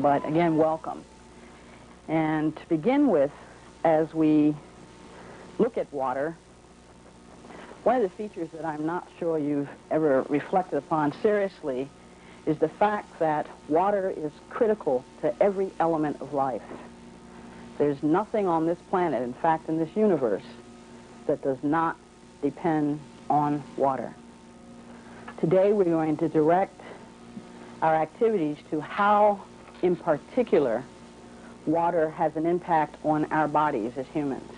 But again, welcome. And to begin with, as we look at water, one of the features that I'm not sure you've ever reflected upon seriously is the fact that water is critical to every element of life. There's nothing on this planet, in fact in this universe, that does not depend on water. Today we're going to direct our activities to how, in particular, water has an impact on our bodies as humans,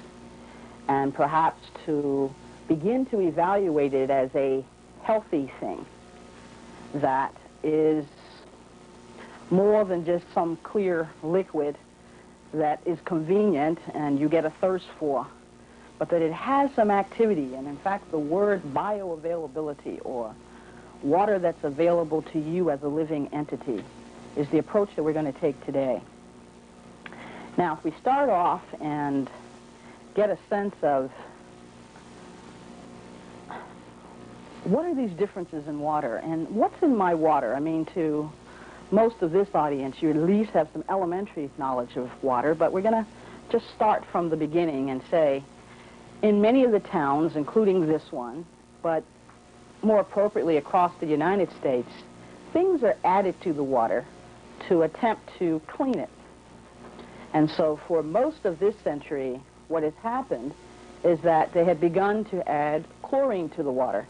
and perhaps to begin to evaluate it as a healthy thing that is more than just some clear liquid that is convenient and you get a thirst for, but that it has some activity. And in fact, the word bioavailability, or water that's available to you as a living entity, is the approach that we're going to take today. Now, if we start off and get a sense of what are these differences in water, and what's in my water? I mean, to most of this audience, you at least have some elementary knowledge of water, but we're going to just start from the beginning and say, in many of the towns, including this one, but more appropriately across the United States, things are added to the water to attempt to clean it. And so for most of this century, what has happened is that they had begun to add chlorine to the water.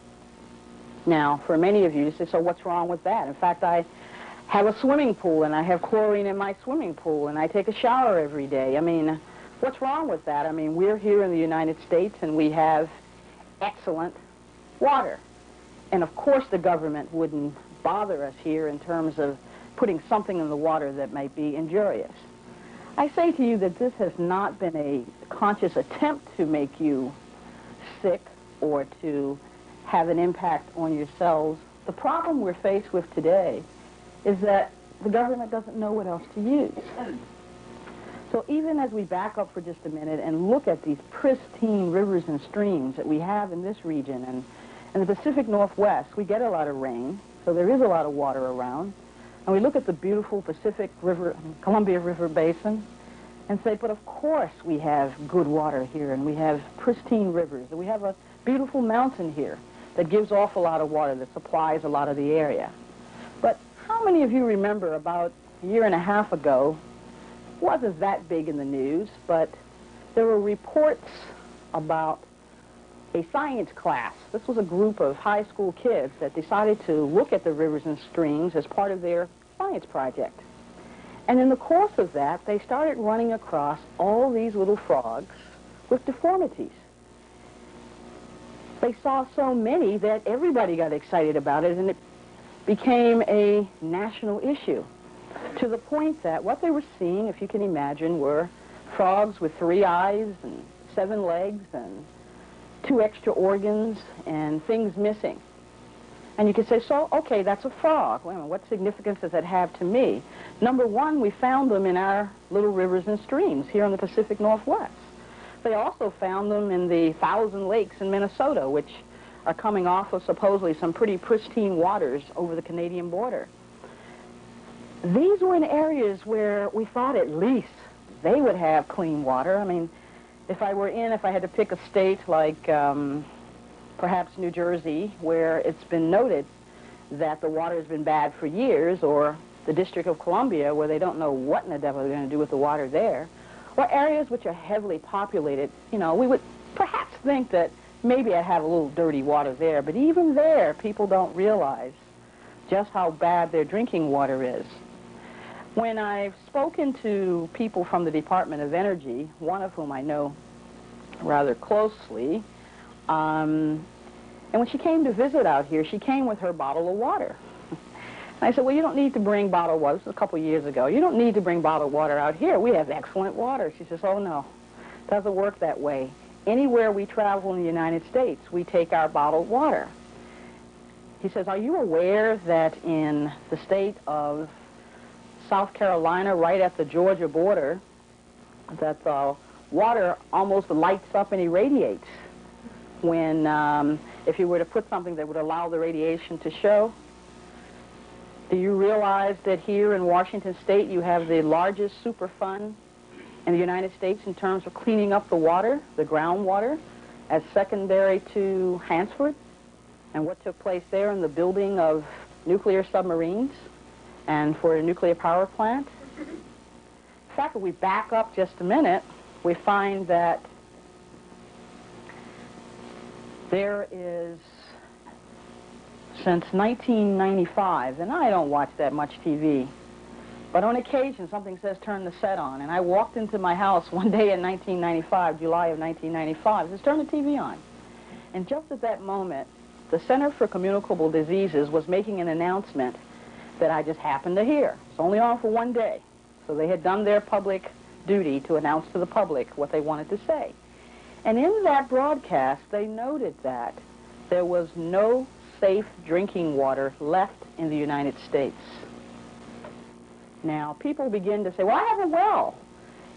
Now, for many of you, you say, so what's wrong with that? In fact, I have a swimming pool, and I have chlorine in my swimming pool, and I take a shower every day. I mean, what's wrong with that? I mean, we're here in the United States, and we have excellent water. And of course the government wouldn't bother us here in terms of putting something in the water that might be injurious. I say to you that this has not been a conscious attempt to make you sick or to have an impact on yourselves. The problem we're faced with today is that the government doesn't know what else to use. So even as we back up for just a minute and look at these pristine rivers and streams that we have in this region, and in the Pacific Northwest, we get a lot of rain, so there is a lot of water around, and we look at the beautiful Pacific River, Columbia River Basin, and say, but of course we have good water here, and we have pristine rivers, and we have a beautiful mountain here that gives off a lot of water, that supplies a lot of the area. But how many of you remember about a year and a half ago, wasn't that big in the news, but there were reports about a science class. This was a group of high school kids that decided to look at the rivers and streams as part of their science project. And in the course of that, they started running across all these little frogs with deformities. They saw so many that everybody got excited about it, and it became a national issue, to the point that what they were seeing, if you can imagine, were frogs with 3 eyes and 7 legs and 2 extra organs and things missing. And you could say, so, okay, that's a frog. Wait a minute, what significance does that have to me? Number one, we found them in our little rivers and streams here in the Pacific Northwest. They also found them in the 1,000 lakes in Minnesota, which are coming off of supposedly some pretty pristine waters over the Canadian border. These were in areas where we thought at least they would have clean water. I mean, if I had to pick a state like perhaps New Jersey, where it's been noted that the water has been bad for years, or the District of Columbia, where they don't know what in the devil they're going to do with the water there, or areas which are heavily populated, you know, we would perhaps think that maybe I'd have a little dirty water there, but even there, people don't realize just how bad their drinking water is. When I've spoken to people from the Department of Energy, one of whom I know rather closely, and when she came to visit out here, she came with her bottle of water. And I said, well, you don't need to bring bottled water. This was a couple years ago. You don't need to bring bottled water out here. We have excellent water. She says, oh, no, it doesn't work that way. Anywhere we travel in the United States, we take our bottled water. He says, are you aware that in the state of South Carolina, right at the Georgia border, that the water almost lights up and irradiates when, if you were to put something that would allow the radiation to show? Do you realize that here in Washington State you have the largest Superfund in the United States in terms of cleaning up the water, the groundwater, as secondary to Hansford and what took place there in the building of nuclear submarines and for a nuclear power plant? In fact, if we back up just a minute, we find that there is, since 1995, and I don't watch that much TV, but on occasion something says turn the set on, and I walked into my house one day in 1995, July of 1995, it says turn the TV on. And just at that moment, the Center for Communicable Diseases was making an announcement that I just happened to hear. It's only on for one day. So they had done their public duty to announce to the public what they wanted to say. And in that broadcast, they noted that there was no safe drinking water left in the United States. Now, people begin to say, well, I have a well,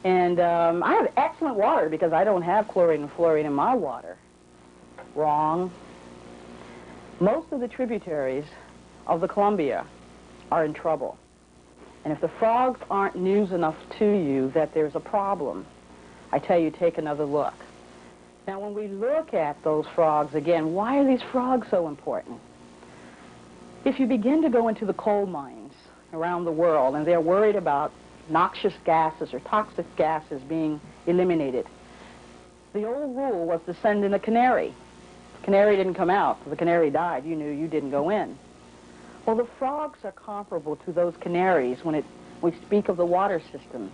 and I have excellent water because I don't have chlorine and fluorine in my water. Wrong. Most of the tributaries of the Columbia are in trouble. And if the frogs aren't news enough to you that there's a problem, I tell you, take another look. Now, when we look at those frogs, again, why are these frogs so important? If you begin to go into the coal mines around the world and they're worried about noxious gases or toxic gases being eliminated, the old rule was to send in a canary. The canary didn't come out. If the canary died, you knew you didn't go in. Well, the frogs are comparable to those canaries when we speak of the water system.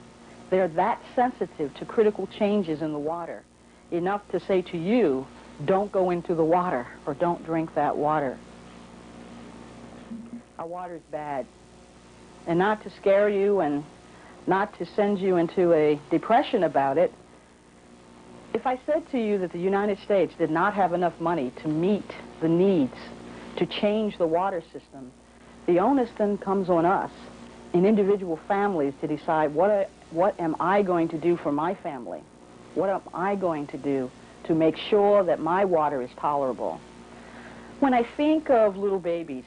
They're that sensitive to critical changes in the water, enough to say to you, don't go into the water or don't drink that water. Our water's bad. And not to scare you and not to send you into a depression about it, if I said to you that the United States did not have enough money to meet the needs to change the water system, the onus then comes on us in individual families to decide what am I going to do for my family? What am I going to do to make sure that my water is tolerable? When I think of little babies,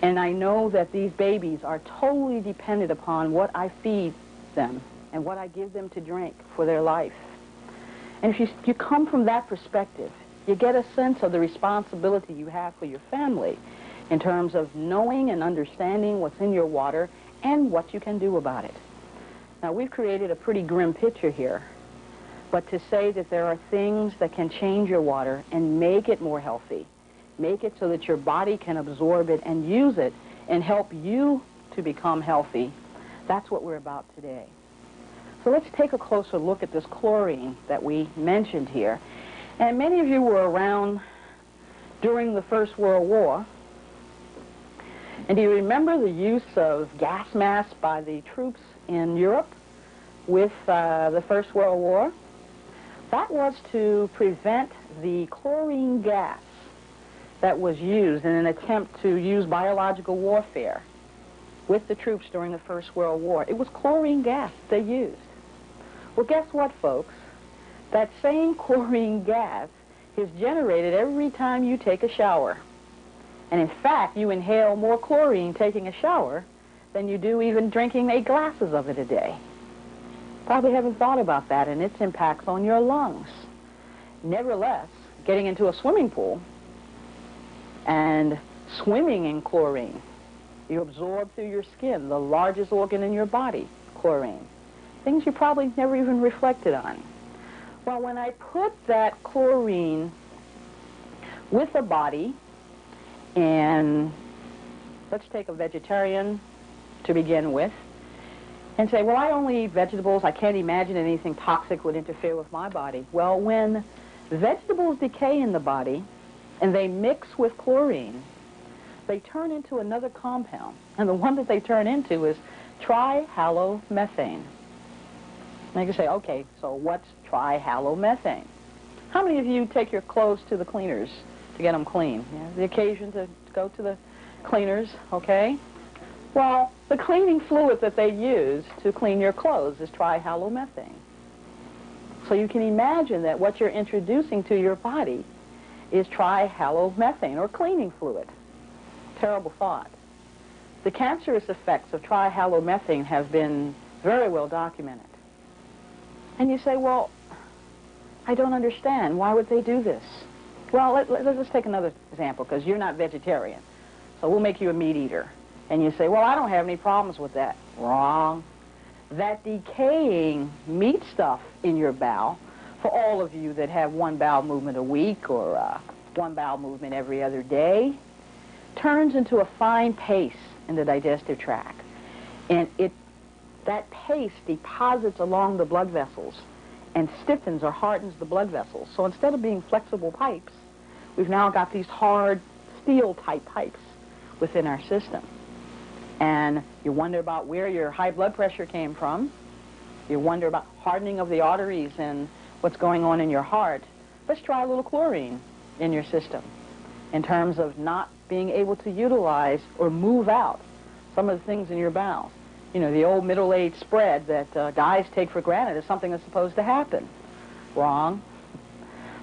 and I know that these babies are totally dependent upon what I feed them and what I give them to drink for their life. And if you come from that perspective, you get a sense of the responsibility you have for your family in terms of knowing and understanding what's in your water and what you can do about it. Now, we've created a pretty grim picture here, but to say that there are things that can change your water and make it more healthy, make it so that your body can absorb it and use it and help you to become healthy, that's what we're about today. So let's take a closer look at this chlorine that we mentioned here. And many of you were around during the First World War. And do you remember the use of gas masks by the troops in Europe with the First World War? That was to prevent the chlorine gas that was used in an attempt to use biological warfare with the troops during the First World War. It was chlorine gas they used. Well, guess what, folks? That same chlorine gas is generated every time you take a shower. And in fact, you inhale more chlorine taking a shower than you do even drinking 8 glasses of it a day. Probably haven't thought about that and its impacts on your lungs. Nevertheless, getting into a swimming pool and swimming in chlorine, you absorb through your skin, the largest organ in your body, chlorine. Things you probably never even reflected on. Well, when I put that chlorine with the body, and let's take a vegetarian to begin with, and say, well, I only eat vegetables, I can't imagine anything toxic would interfere with my body. Well, when vegetables decay in the body and they mix with chlorine, they turn into another compound, and the one that they turn into is trihalomethane. And you can say, okay, so what's trihalomethane? How many of you take your clothes to the cleaners to get them clean? Yeah, the occasion to go to the cleaners, okay? Well, the cleaning fluid that they use to clean your clothes is trihalomethane. So you can imagine that what you're introducing to your body is trihalomethane, or cleaning fluid. Terrible thought. the cancerous effects of trihalomethane have been very well documented. And you say, well, I don't understand. Why would they do this? Well, let's take another example, because you're not vegetarian. So we'll make you a meat eater. And you say, well, I don't have any problems with that. Wrong. That decaying meat stuff in your bowel, for all of you that have one bowel movement a week or one bowel movement every other day, turns into a fine paste in the digestive tract. And that paste deposits along the blood vessels and stiffens or hardens the blood vessels. So instead of being flexible pipes, we've now got these hard steel-type pipes within our system. And you wonder about where your high blood pressure came from. You wonder about hardening of the arteries and what's going on in your heart. Let's try a little chlorine in your system in terms of not being able to utilize or move out some of the things in your bowels. You know, the old middle-age spread that guys take for granted is something that's supposed to happen. Wrong.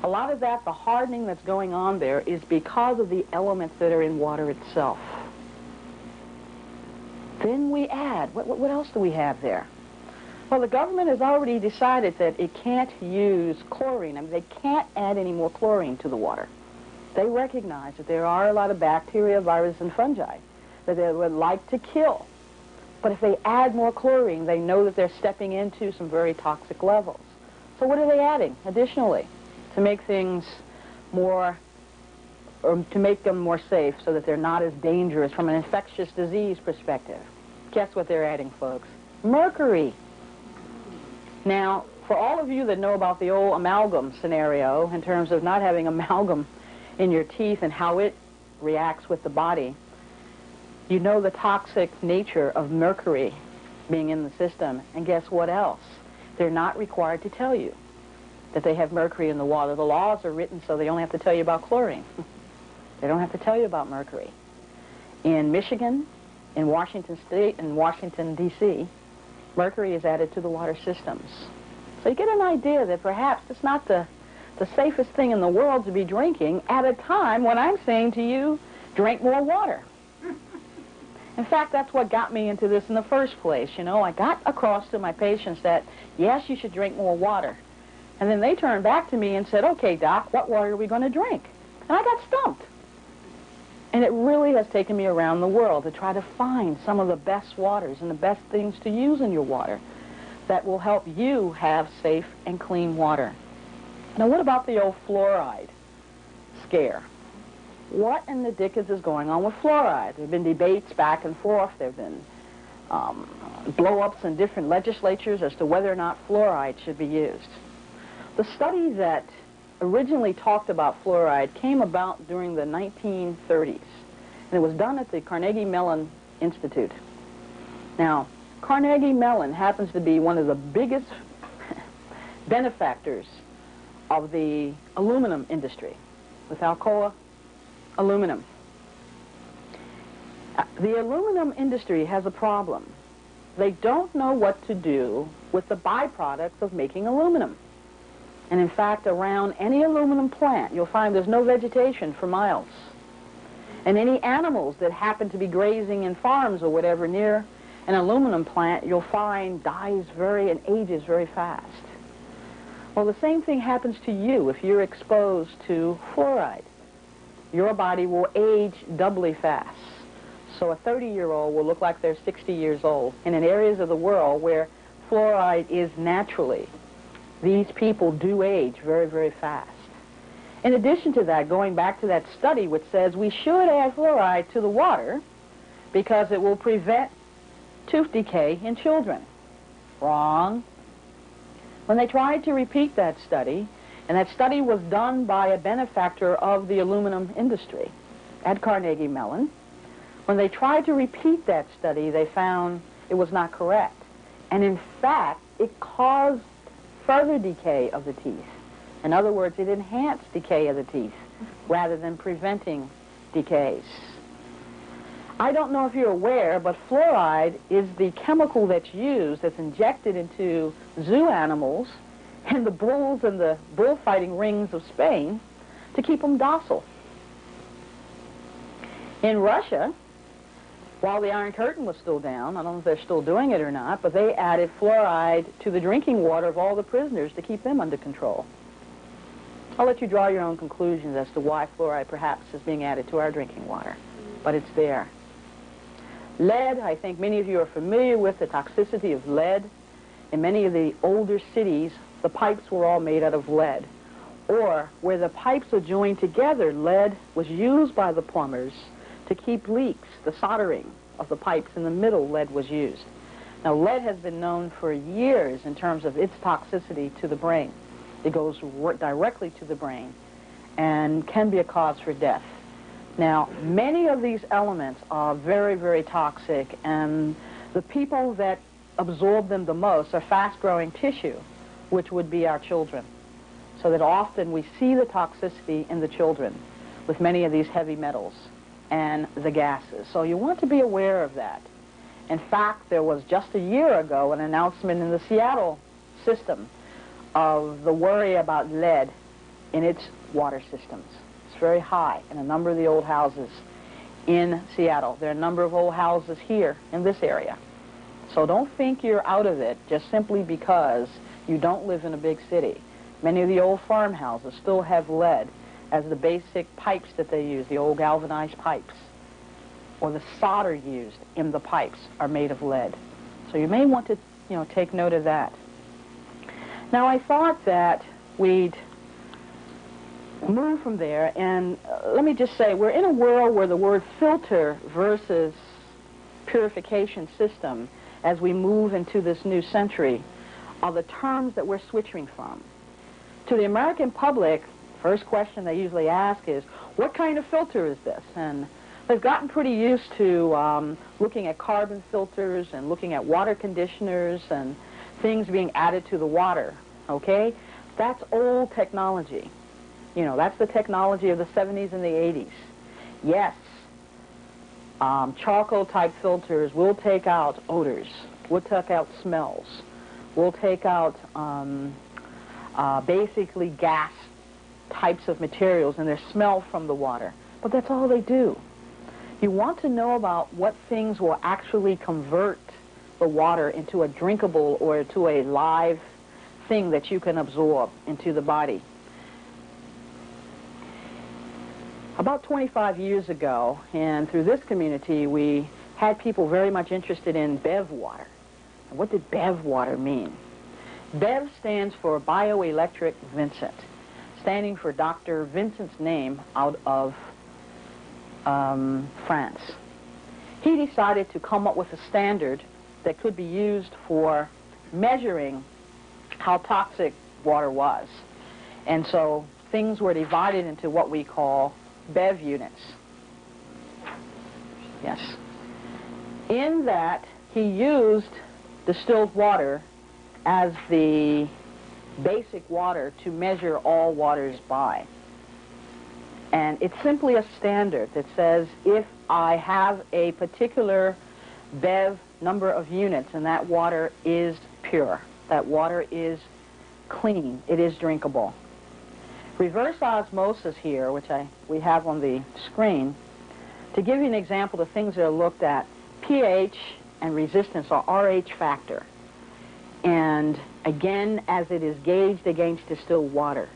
A lot of that, the hardening that's going on there, is because of the elements that are in water itself. Then we add, what else do we have there? Well, the government has already decided that it can't use chlorine. I mean, they can't add any more chlorine to the water. They recognize that there are a lot of bacteria, viruses, and fungi that they would like to kill. But if they add more chlorine, they know that they're stepping into some very toxic levels. So what are they adding additionally to make things more, or to make them more safe so that they're not as dangerous from an infectious disease perspective? Guess what they're adding, folks? Mercury. Now, for all of you that know about the old amalgam scenario in terms of not having amalgam in your teeth and how it reacts with the body, you know the toxic nature of mercury being in the system. And guess what else? They're not required to tell you that they have mercury in the water. The laws are written so they only have to tell you about chlorine. They don't have to tell you about mercury. In Michigan, in Washington State, and Washington, D.C., mercury is added to the water systems. So you get an idea that perhaps it's not the safest thing in the world to be drinking at a time when I'm saying to you, drink more water. In fact, that's what got me into this in the first place. You know, I got across to my patients that, yes, you should drink more water. And then they turned back to me and said, okay, doc, what water are we going to drink? And I got stumped. And it really has taken me around the world to try to find some of the best waters and the best things to use in your water that will help you have safe and clean water. Now, what about the old fluoride scare? What in the dickens is going on with fluoride? There have been debates back and forth. There have been blow-ups in different legislatures as to whether or not fluoride should be used. The study that originally talked about fluoride came about during the 1930s, and it was done at the Carnegie Mellon Institute. Now, Carnegie Mellon happens to be one of the biggest benefactors of the aluminum industry, with Alcoa aluminum. The aluminum industry has a problem. They don't know what to do with the byproducts of making aluminum. And in fact, around any aluminum plant, you'll find there's no vegetation for miles. And any animals that happen to be grazing in farms or whatever near an aluminum plant, you'll find dies and ages very fast. Well, the same thing happens to you if you're exposed to fluoride. Your body will age doubly fast. So a 30-year-old will look like they're 60 years old. And in areas of the world where fluoride is naturally, these people do age very, very fast. In addition to that, going back to that study which says we should add fluoride to the water because it will prevent tooth decay in children. Wrong. When they tried to repeat that study, and that study was done by a benefactor of the aluminum industry at Carnegie Mellon, when they tried to repeat that study, they found it was not correct. And in fact, it caused further decay of the teeth. In other words, it enhanced decay of the teeth rather than preventing decays. I don't know if you're aware, but fluoride is the chemical that's used, that's injected into zoo animals and the bulls and the bullfighting rings of Spain to keep them docile. In Russia, While the Iron Curtain was still down, I don't know if they're still doing it or not, but they added fluoride to the drinking water of all the prisoners to keep them under control. I'll let you draw your own conclusions as to why fluoride perhaps is being added to our drinking water, but it's there. Lead, I think many of you are familiar with the toxicity of lead. In many of the older cities, the pipes were all made out of lead. Or where the pipes are joined together, lead was used by the plumbers to keep leaks. The soldering of the pipes in the middle, lead was used. Now, lead has been known for years in terms of its toxicity to the brain. It goes directly to the brain and can be a cause for death. Now, many of these elements are very, very toxic, and the people that absorb them the most are fast-growing tissue, which would be our children. So that often we see the toxicity in the children with many of these heavy metals and the gases. So you want to be aware of that. In fact, there was just a year ago an announcement in the Seattle system of the worry about lead in its water systems. It's very high in a number of the old houses in Seattle. There are a number of old houses here in this area. So don't think you're out of it just simply because you don't live in a big city. Many of the old farmhouses still have lead as the basic pipes that they use, the old galvanized pipes, or the solder used in the pipes are made of lead. So you may want to, take note of that. Now, I thought that we'd move from there, and let me just say, we're in a world where the word filter versus purification system, as we move into this new century, are the terms that we're switching from. To the American public, first question they usually ask is, what kind of filter is this? And they've gotten pretty used to looking at carbon filters and looking at water conditioners and things being added to the water, okay? That's old technology. That's the technology of the 70s and the 80s. Yes, charcoal-type filters will take out odors, will take out smells, will take out basically gas types of materials and their smell from the water. But that's all they do. You want to know about what things will actually convert the water into a drinkable or to a live thing that you can absorb into the body. About 25 years ago, and through this community, we had people very much interested in BEV water. And what did BEV water mean? BEV stands for Bioelectric Vincent, standing for Dr. Vincent's name out of France. He decided to come up with a standard that could be used for measuring how toxic water was. And so things were divided into what we call BEV units. Yes. In that, he used distilled water as the basic water to measure all waters by. And it's simply a standard that says if I have a particular BEV number of units and that water is pure, that water is clean, it is drinkable. Reverse osmosis here, which we have on the screen, to give you an example of things that are looked at, pH and resistance or RH factor. And again, as it is gauged against distilled water.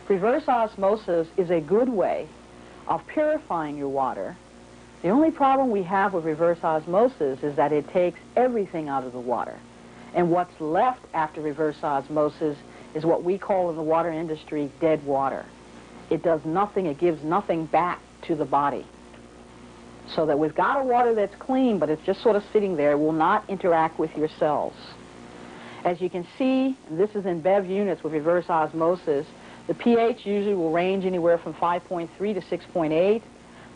Reverse osmosis is a good way of purifying your water. The only problem we have with reverse osmosis is that it takes everything out of the water. And what's left after reverse osmosis is what we call in the water industry dead water. It does nothing, it gives nothing back to the body. So that we've got a water that's clean, but it's just sort of sitting there, it will not interact with your cells. As you can see, and this is in BEV units with reverse osmosis, the pH usually will range anywhere from 5.3 to 6.8.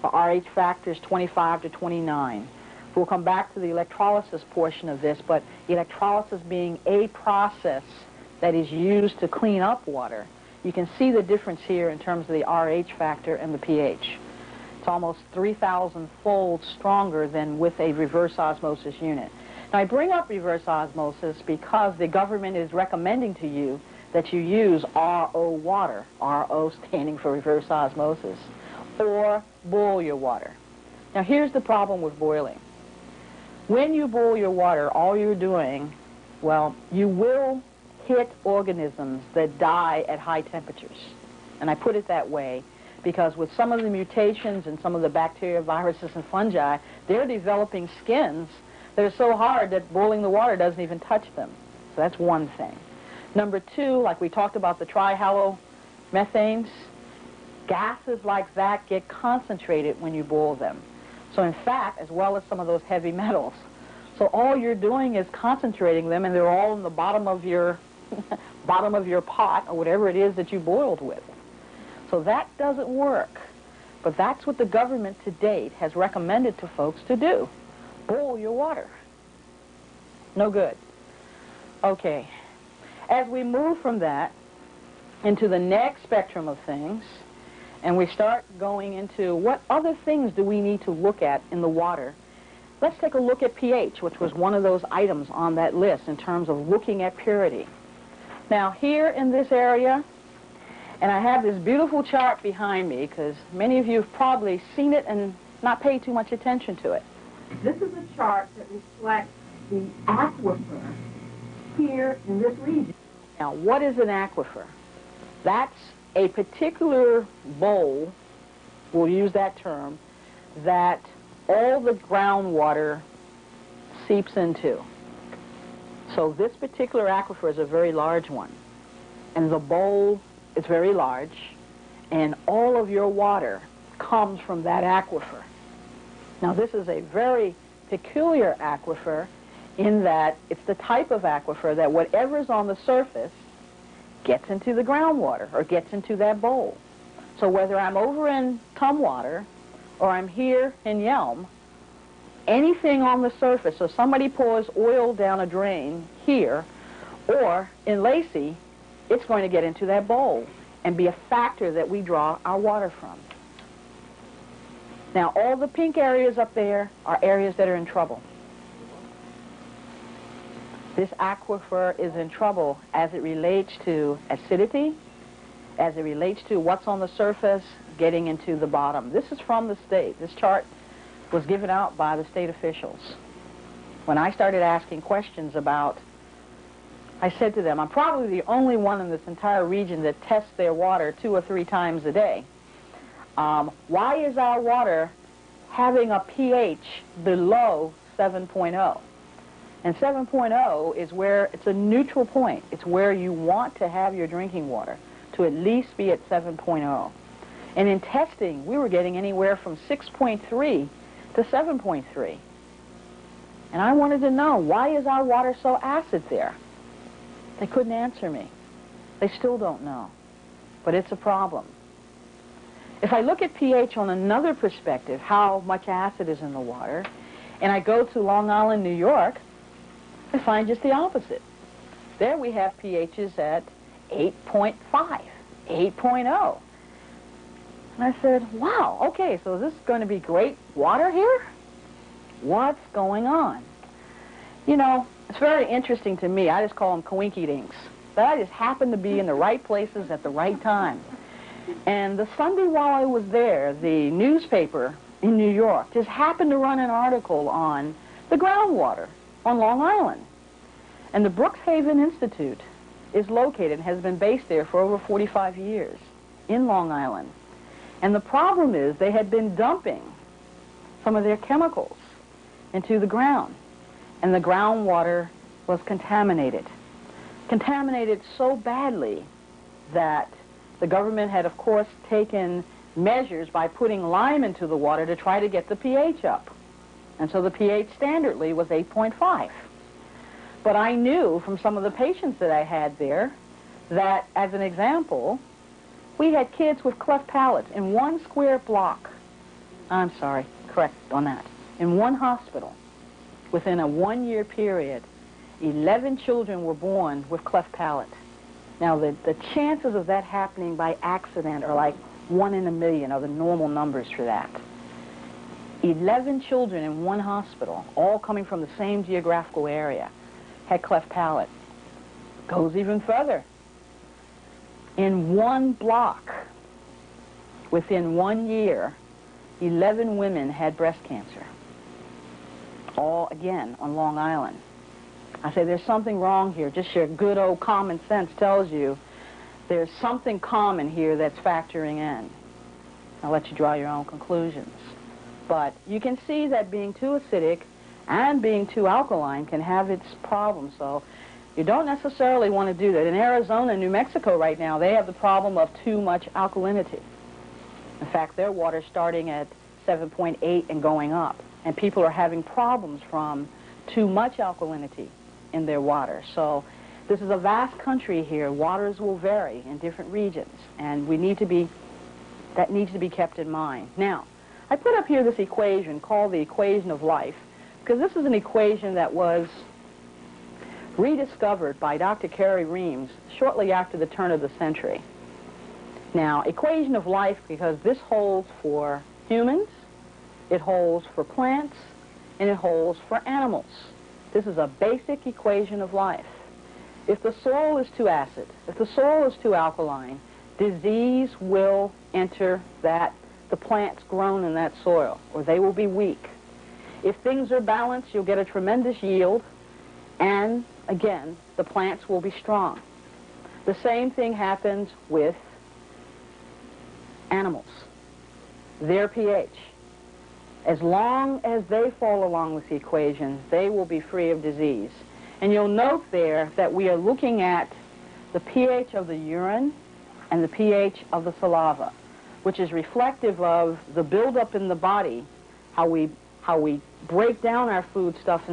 The RH factor is 25 to 29. We'll come back to the electrolysis portion of this, but electrolysis being a process that is used to clean up water, you can see the difference here in terms of the RH factor and the pH. It's almost 3,000-fold stronger than with a reverse osmosis unit. Now, I bring up reverse osmosis because the government is recommending to you that you use RO water, RO standing for reverse osmosis, or boil your water. Now here's the problem with boiling. When you boil your water, all you're doing, well, you will hit organisms that die at high temperatures. And I put it that way because with some of the mutations and some of the bacteria, viruses, and fungi, they're developing skins that are so hard that boiling the water doesn't even touch them. So that's one thing. Number two, like we talked about the trihalomethanes, gases like that get concentrated when you boil them. So in fact, as well as some of those heavy metals. So all you're doing is concentrating them, and they're all in the bottom of your bottom of your pot or whatever it is that you boiled with. So that doesn't work. But that's what the government to date has recommended to folks to do. Boil your water. No good. Okay. As we move from that into the next spectrum of things, and we start going into what other things do we need to look at in the water, let's take a look at pH, which was one of those items on that list in terms of looking at purity. Now here in this area, and I have this beautiful chart behind me because many of you have probably seen it and not paid too much attention to it. This is a chart that reflects the aquifer here in this region. Now what is an aquifer? That's a particular bowl, we'll use that term, that all the groundwater seeps into. So this particular aquifer is a very large one. And the bowl is very large, and all of your water comes from that aquifer. Now this is a very peculiar aquifer in that it's the type of aquifer that whatever's on the surface gets into the groundwater or gets into that bowl. So whether I'm over in Tumwater or I'm here in Yelm, anything on the surface, so somebody pours oil down a drain here or in Lacey, it's going to get into that bowl and be a factor that we draw our water from. Now all the pink areas up there are areas that are in trouble. This aquifer is in trouble as it relates to acidity, as it relates to what's on the surface getting into the bottom. This is from the state. This chart was given out by the state officials. When I started asking questions about, I said to them, I'm probably the only one in this entire region that tests their water 2 or 3 times a day. Why is our water having a pH below 7.0? And 7.0 is where it's a neutral point. It's where you want to have your drinking water, to at least be at 7.0. And in testing, we were getting anywhere from 6.3 to 7.3. And I wanted to know, why is our water so acid there? They couldn't answer me. They still don't know. But it's a problem. If I look at pH on another perspective, how much acid is in the water, and I go to Long Island, New York, I find just the opposite. There we have pHs at 8.5, 8.0. And I said, wow, okay, so is this going to be great water here? What's going on? You know, it's very interesting to me. I just call them coinkydinks. But I just happened to be in the right places at the right time. And the Sunday while I was there, the newspaper in New York just happened to run an article on the groundwater on Long Island. And the Brookhaven Institute is located and has been based there for over 45 years in Long Island. And the problem is they had been dumping some of their chemicals into the ground. And the groundwater was contaminated. Contaminated so badly that the government had, of course, taken measures by putting lime into the water to try to get the pH up. And so the pH standardly was 8.5. But I knew from some of the patients that I had there that, as an example, we had kids with cleft palates in one square block. I'm sorry, correct on that. In one hospital, within a 1-year period, 11 children were born with cleft palate. Now, the chances of that happening by accident are like 1 in a million are the normal numbers for that. 11 children in one hospital, all coming from the same geographical area, had cleft palate. Goes even further. In one block, within 1 year, 11 women had breast cancer. All, again, on Long Island. I say there's something wrong here. Just your good old common sense tells you there's something common here that's factoring in. I'll let you draw your own conclusions. But you can see that being too acidic and being too alkaline can have its problems. So you don't necessarily want to do that. In Arizona and New Mexico right now, they have the problem of too much alkalinity. In fact, their water's starting at 7.8 and going up. And people are having problems from too much alkalinity in their water. So this is a vast country here. Waters will vary in different regions, and that needs to be kept in mind. Now, I put up here this equation called the equation of life, because this is an equation that was rediscovered by Dr. Carey Reams shortly after the turn of the century. Now, equation of life, because this holds for humans, it holds for plants, and it holds for animals. This is a basic equation of life. If the soil is too acid, if the soil is too alkaline, disease will enter the plants grown in that soil, or they will be weak. If things are balanced, you'll get a tremendous yield, and again, the plants will be strong. The same thing happens with animals. Their pH. As long as they fall along this equation, they will be free of disease. And you'll note there that we are looking at the pH of the urine and the pH of the saliva, which is reflective of the buildup in the body, how we break down our foodstuffs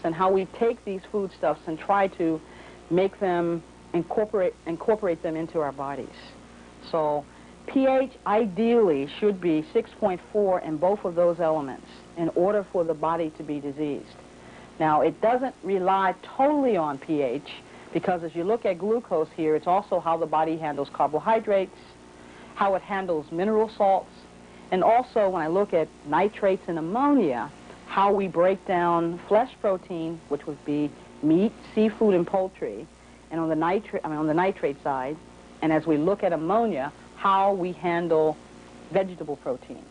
and how we take these foodstuffs and try to make them incorporate them into our bodies. So pH ideally should be 6.4 in both of those elements in order for the body to be diseased. Now, it doesn't rely totally on pH, because as you look at glucose here, it's also how the body handles carbohydrates, how it handles mineral salts, and also when I look at nitrates and ammonia, how we break down flesh protein, which would be meat, seafood, and poultry, and on the nitrate side, and as we look at ammonia, how we handle vegetable protein.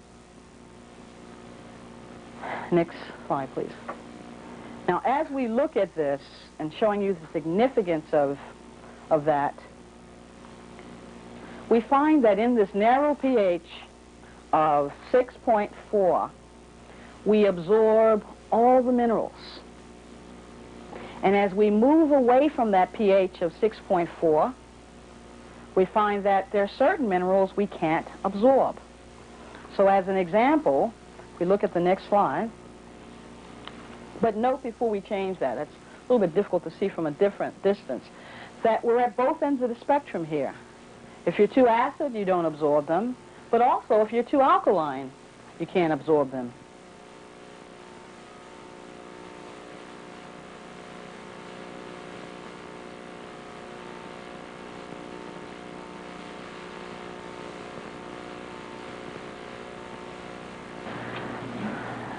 Next slide, please. Now, as we look at this and showing you the significance of that, we find that in this narrow pH of 6.4, we absorb all the minerals. And as we move away from that pH of 6.4, we find that there are certain minerals we can't absorb. So as an example, if we look at the next slide, but note before we change that, it's a little bit difficult to see from a different distance, that we're at both ends of the spectrum here. If you're too acid, you don't absorb them, but also if you're too alkaline, you can't absorb them.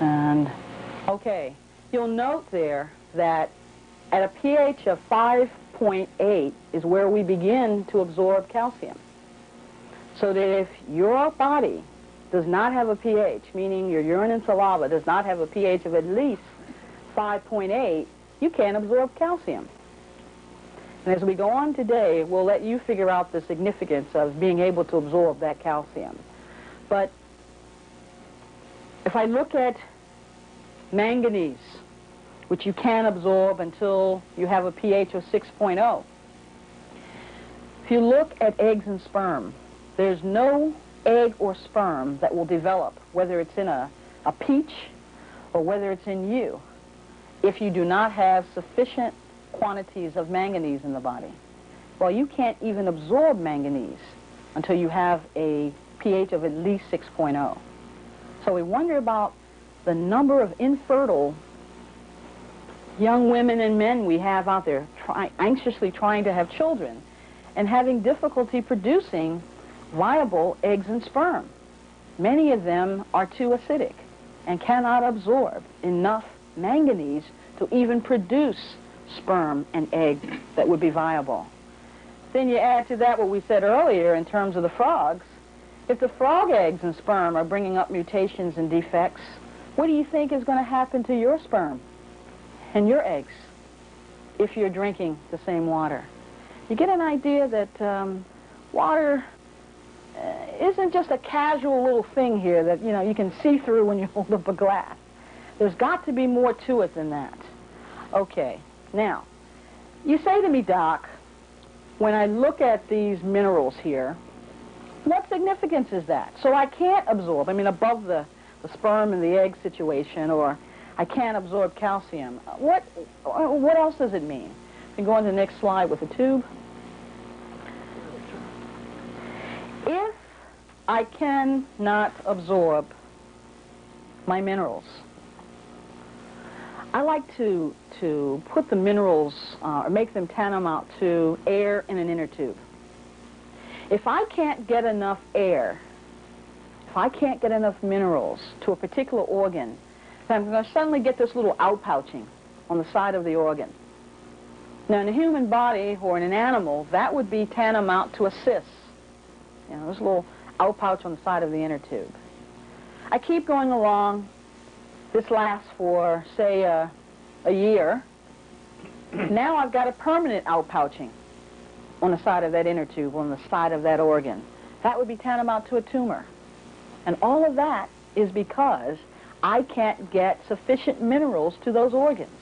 And, okay, you'll note there that at a pH of 5.8 is where we begin to absorb calcium. So that if your body does not have a pH, meaning your urine and saliva does not have a pH of at least 5.8, you can't absorb calcium. And as we go on today, we'll let you figure out the significance of being able to absorb that calcium. But if I look at manganese, which you can absorb until you have a pH of 6.0. If you look at eggs and sperm, there's no egg or sperm that will develop, whether it's in a peach or whether it's in you, if you do not have sufficient quantities of manganese in the body. Well, you can't even absorb manganese until you have a pH of at least 6.0. So we wonder about the number of infertile young women and men we have out there anxiously trying to have children and having difficulty producing viable eggs and sperm. Many of them are too acidic and cannot absorb enough manganese to even produce sperm and egg that would be viable. Then you add to that what we said earlier in terms of the frogs, If the frog eggs and sperm are bringing up mutations and defects, what do you think is going to happen to your sperm and your eggs if you're drinking the same water? You get an idea that water isn't just a casual little thing here that, you know, you can see through when you hold up a glass. There's got to be more to it than that. Okay, now, you say to me, Doc, when I look at these minerals here, what significance is that? So I can't absorb, I mean, above the sperm and the egg situation, or I can't absorb calcium. What else does it mean? You can go on to the next slide with the tube. If I cannot absorb my minerals, I like to put the minerals, or make them tantamount to air in an inner tube. If I can't get enough air, if I can't get enough minerals to a particular organ, then I'm going to suddenly get this little outpouching on the side of the organ. Now, in a human body or in an animal, that would be tantamount to a cyst. You know, this little outpouch on the side of the inner tube. I keep going along. This lasts for, say, a year. Now I've got a permanent outpouching on the side of that inner tube, on the side of that organ. That would be tantamount to a tumor. And all of that is because I can't get sufficient minerals to those organs.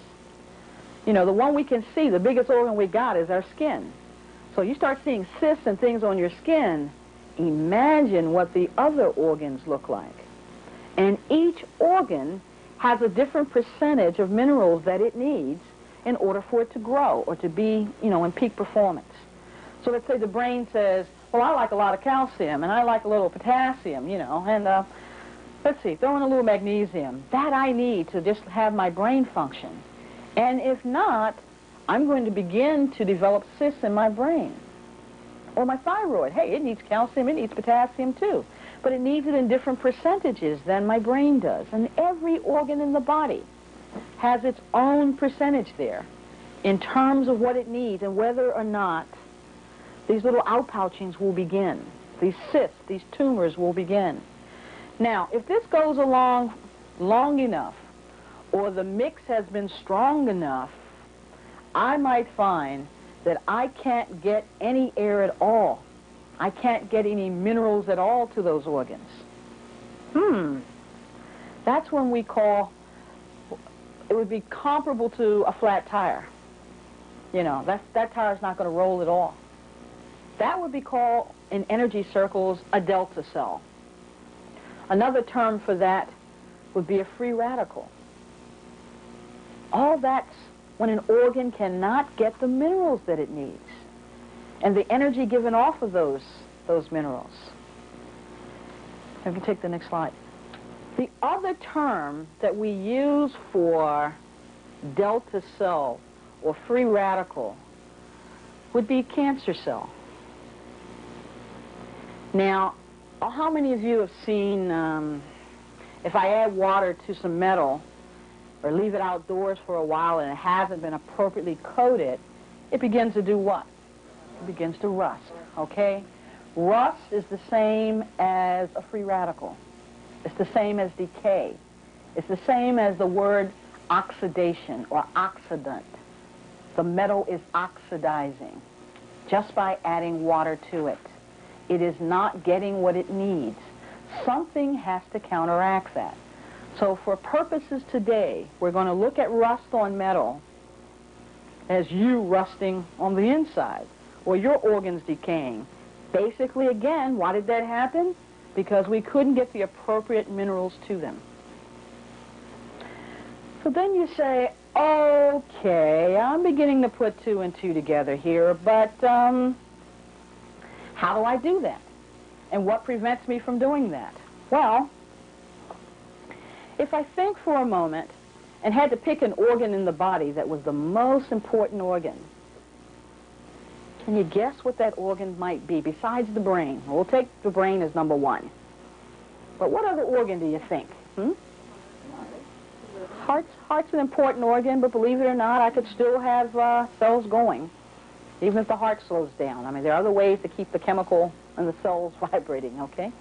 You know, the one we can see, the biggest organ we got is our skin. So you start seeing cysts and things on your skin, imagine what the other organs look like. And each organ has a different percentage of minerals that it needs in order for it to grow or to be, you know, in peak performance. So let's say the brain says, well, I like a lot of calcium and I like a little potassium, you know, and let's see, throw in a little magnesium. That I need to just have my brain function. And if not, I'm going to begin to develop cysts in my brain. Or my thyroid. Hey, it needs calcium, it needs potassium too. But it needs it in different percentages than my brain does. And every organ in the body has its own percentage there in terms of what it needs and whether or not these little outpouchings will begin. These cysts, these tumors will begin. Now, if this goes along long enough, or the mix has been strong enough, I might find that I can't get any air at all. I can't get any minerals at all to those organs. That's when we call, it would be comparable to a flat tire. You know, that tire's not going to roll at all. That would be called, in energy circles, a delta cell. Another term for that would be a free radical. All that's when an organ cannot get the minerals that it needs and the energy given off of those minerals. If you take the next slide. The other term that we use for delta cell or free radical would be cancer cell. Now, how many of you have seen, if I add water to some metal or leave it outdoors for a while and it hasn't been appropriately coated, it begins to do what? It begins to rust, okay? Rust is the same as a free radical. It's the same as decay. It's the same as the word oxidation or oxidant. The metal is oxidizing just by adding water to it. It is not getting what it needs. Something has to counteract that. So for purposes today, we're going to look at rust on metal as you rusting on the inside, or your organs decaying. Basically, again, why did that happen? Because we couldn't get the appropriate minerals to them. So then you say, okay, I'm beginning to put two and two together here, but how do I do that? And what prevents me from doing that? Well, if I think for a moment and had to pick an organ in the body that was the most important organ, can you guess what that organ might be besides the brain? We'll take the brain as number one. But what other organ do you think? Heart's an important organ, but believe it or not, I could still have cells going, even if the heart slows down. I mean, there are other ways to keep the chemical and the cells vibrating, okay?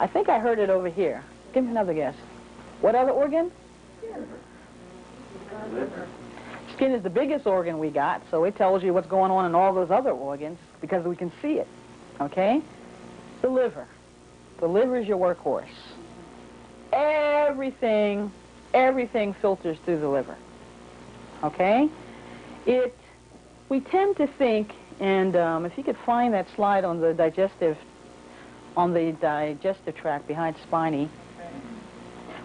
I think I heard it over here. Give me another guess. What other organ? Liver. Skin is the biggest organ we got, so it tells you what's going on in all those other organs because we can see it, okay? The liver. The liver is your workhorse. Everything filters through the liver, okay? We tend to think, and if you could find that slide on the digestive tract behind spiny,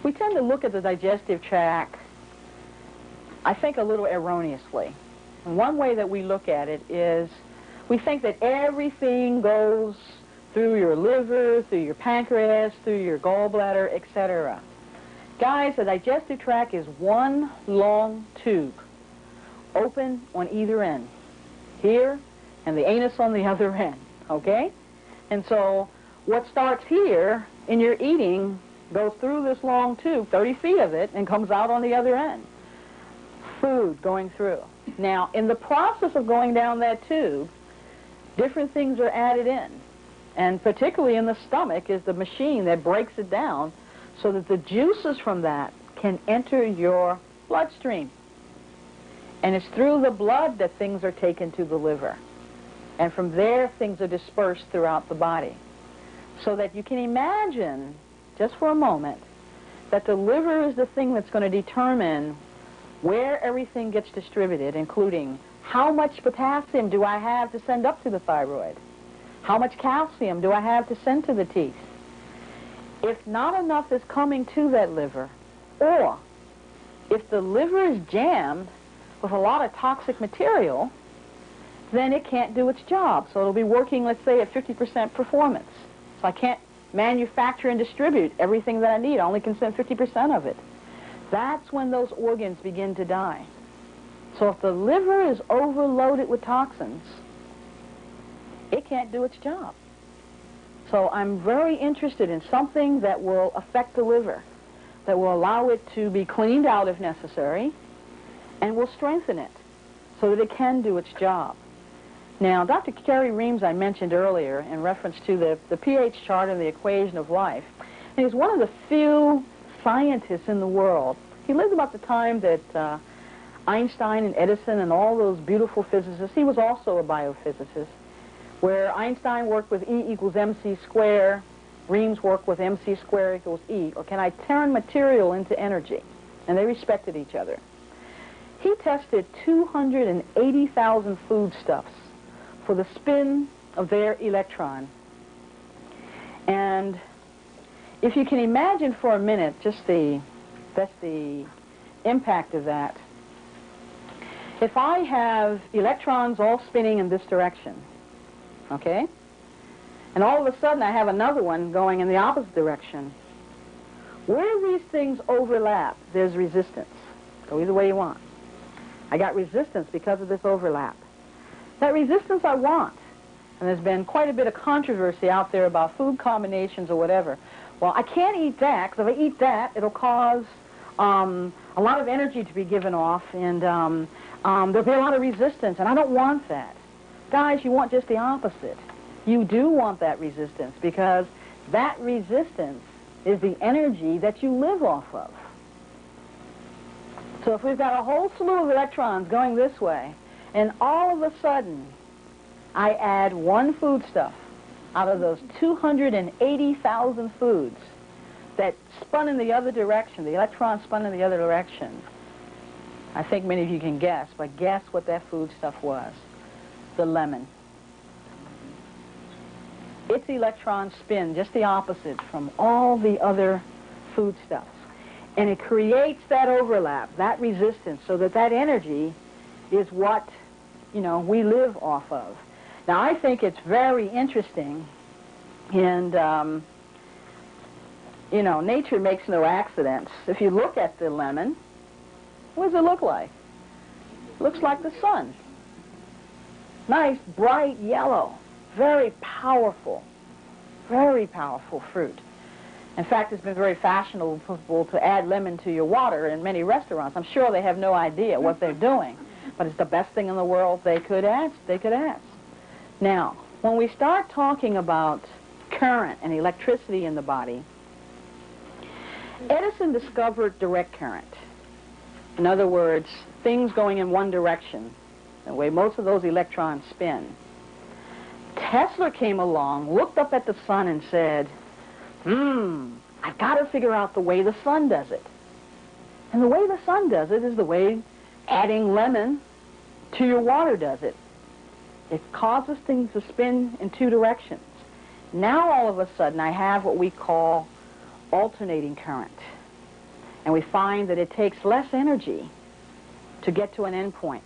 we tend to look at the digestive tract, I think, a little erroneously. And one way that we look at it is we think that everything goes through your liver, through your pancreas, through your gallbladder, etc. Guys, the digestive tract is one long tube, open on either end, here, and the anus on the other end, okay? And so what starts here in your eating goes through this long tube, 30 feet of it, and comes out on the other end. Food going through. Now, in the process of going down that tube, different things are added in. And particularly in the stomach is the machine that breaks it down so that the juices from that can enter your bloodstream. And it's through the blood that things are taken to the liver. And from there, things are dispersed throughout the body. So that you can imagine, just for a moment, that the liver is the thing that's going to determine where everything gets distributed, including how much potassium do I have to send up to the thyroid? How much calcium do I have to send to the teeth? If not enough is coming to that liver, or if the liver is jammed with a lot of toxic material, then it can't do its job. So it'll be working, let's say, at 50% performance. So I can't manufacture and distribute everything that I need. I only can send 50% of it. That's when those organs begin to die. So if the liver is overloaded with toxins, it can't do its job. So I'm very interested in something that will affect the liver, that will allow it to be cleaned out if necessary, and will strengthen it so that it can do its job. Now, Dr. Kerry Reams, I mentioned earlier in reference to the pH chart and the equation of life, and he's one of the few scientists in the world. He lived about the time that Einstein and Edison and all those beautiful physicists. He was also a biophysicist, where Einstein worked with E equals mc squared, Reams worked with mc squared equals E, or can I turn material into energy? And they respected each other. He tested 280,000 foodstuffs for the spin of their electron. And if you can imagine for a minute just that's the impact of that. If I have electrons all spinning in this direction, okay, and all of a sudden I have another one going in the opposite direction, where these things overlap, there's resistance. Go either way you want. I got resistance because of this overlap. That resistance I want. And there's been quite a bit of controversy out there about food combinations or whatever. Well, I can't eat that, because if I eat that, it'll cause a lot of energy to be given off, and there'll be a lot of resistance, and I don't want that. Guys, you want just the opposite. You do want that resistance, because that resistance is the energy that you live off of. So if we've got a whole slew of electrons going this way, and all of a sudden I add one foodstuff out of those 280,000 foods that spun in the other direction, the electrons spun in the other direction, I think many of you can guess, but guess what that foodstuff was? The lemon. Its electrons spin just the opposite from all the other foodstuffs. And it creates that overlap, that resistance, so that that energy is what, we live off of. Now, I think it's very interesting, and, nature makes no accidents. If you look at the lemon, what does it look like? It looks like the sun. Nice, bright yellow, very powerful fruit. In fact, it's been very fashionable to add lemon to your water in many restaurants. I'm sure they have no idea what they're doing, but it's the best thing in the world they could ask. Now, when we start talking about current and electricity in the body, Edison discovered direct current. In other words, things going in one direction, the way most of those electrons spin. Tesla came along, looked up at the sun and said, I've got to figure out the way the sun does it. And the way the sun does it is the way adding lemon to your water does it. It causes things to spin in two directions. Now all of a sudden I have what we call alternating current. And we find that it takes less energy to get to an end point.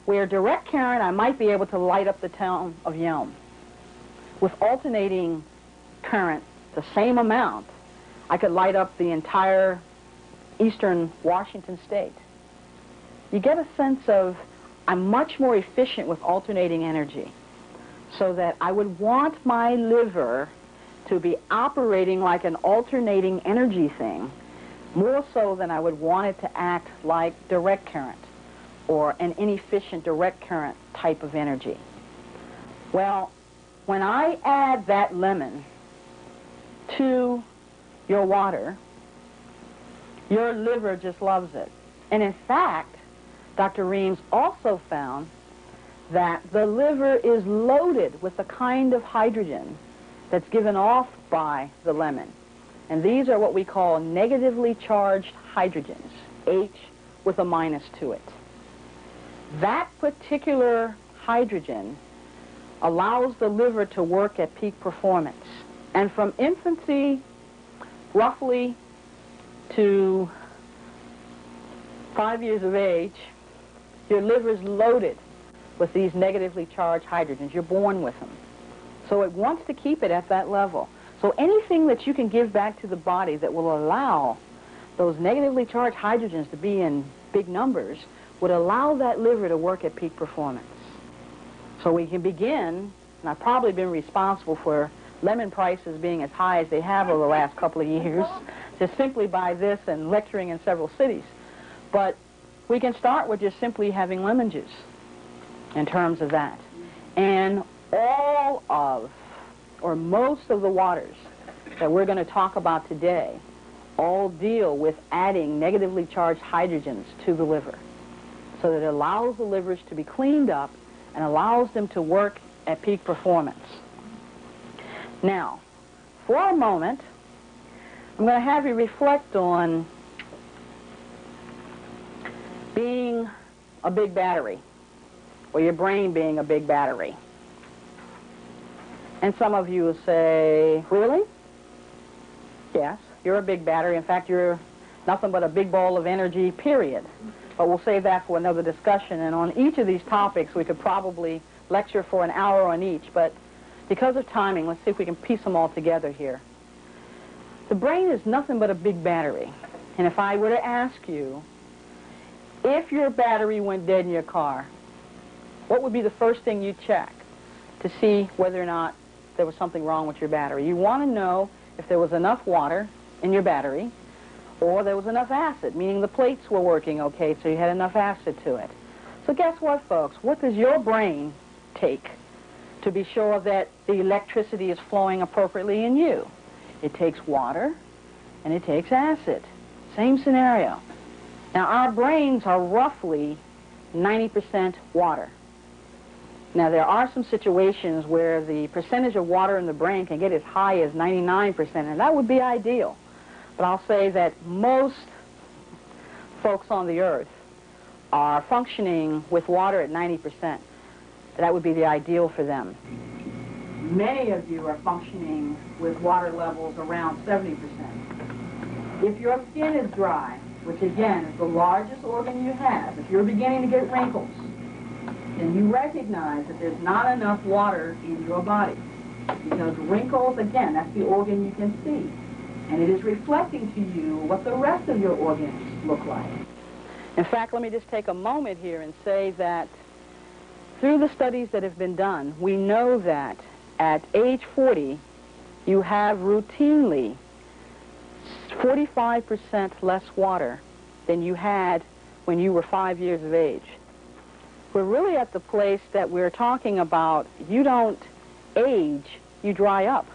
Where direct current, I might be able to light up the town of Yelm. With alternating current, the same amount, I could light up the entire eastern Washington state. You get a sense of I'm much more efficient with alternating energy, so that I would want my liver to be operating like an alternating energy thing, more so than I would want it to act like direct current or an inefficient direct current type of energy. Well, when I add that lemon to your water, your liver just loves it. And in fact, Dr. Reams also found that the liver is loaded with the kind of hydrogen that's given off by the lemon. And these are what we call negatively charged hydrogens, H with a minus to it. That particular hydrogen allows the liver to work at peak performance. And from infancy, roughly to 5 years of age, your liver's loaded with these negatively charged hydrogens. You're born with them. So it wants to keep it at that level. So anything that you can give back to the body that will allow those negatively charged hydrogens to be in big numbers would allow that liver to work at peak performance. So we can begin, and I've probably been responsible for lemon prices being as high as they have over the last couple of years, just simply by this and lecturing in several cities. But we can start with just simply having lemon juice in terms of that. And all of, or most of the waters that we're going to talk about today all deal with adding negatively charged hydrogens to the liver, so that it allows the livers to be cleaned up and allows them to work at peak performance. Now, for a moment, I'm going to have you reflect on being a big battery, or your brain being a big battery. And some of you will say, really? Yes, you're a big battery. In fact, you're nothing but a big ball of energy, period. But we'll save that for another discussion. And on each of these topics, we could probably lecture for an hour on each. But because of timing, let's see if we can piece them all together here. The brain is nothing but a big battery. And if I were to ask you, if your battery went dead in your car, what would be the first thing you'd check to see whether or not there was something wrong with your battery? You want to know if there was enough water in your battery, or there was enough acid, meaning the plates were working okay, so you had enough acid to it. So guess what, folks? What does your brain take to be sure that the electricity is flowing appropriately in you? It takes water, and it takes acid. Same scenario. Now, our brains are roughly 90% water. Now, there are some situations where the percentage of water in the brain can get as high as 99%, and that would be ideal. But I'll say that most folks on the earth are functioning with water at 90%. That would be the ideal for them. Many of you are functioning with water levels around 70%. If your skin is dry, which again is the largest organ you have, if you're beginning to get wrinkles, then you recognize that there's not enough water in your body. Because wrinkles, again, that's the organ you can see. And it is reflecting to you what the rest of your organs look like. In fact, let me just take a moment here and say that through the studies that have been done, we know that at age 40, you have routinely 45% less water than you had when you were 5 years of age. We're really at the place that we're talking about, you don't age, you dry up.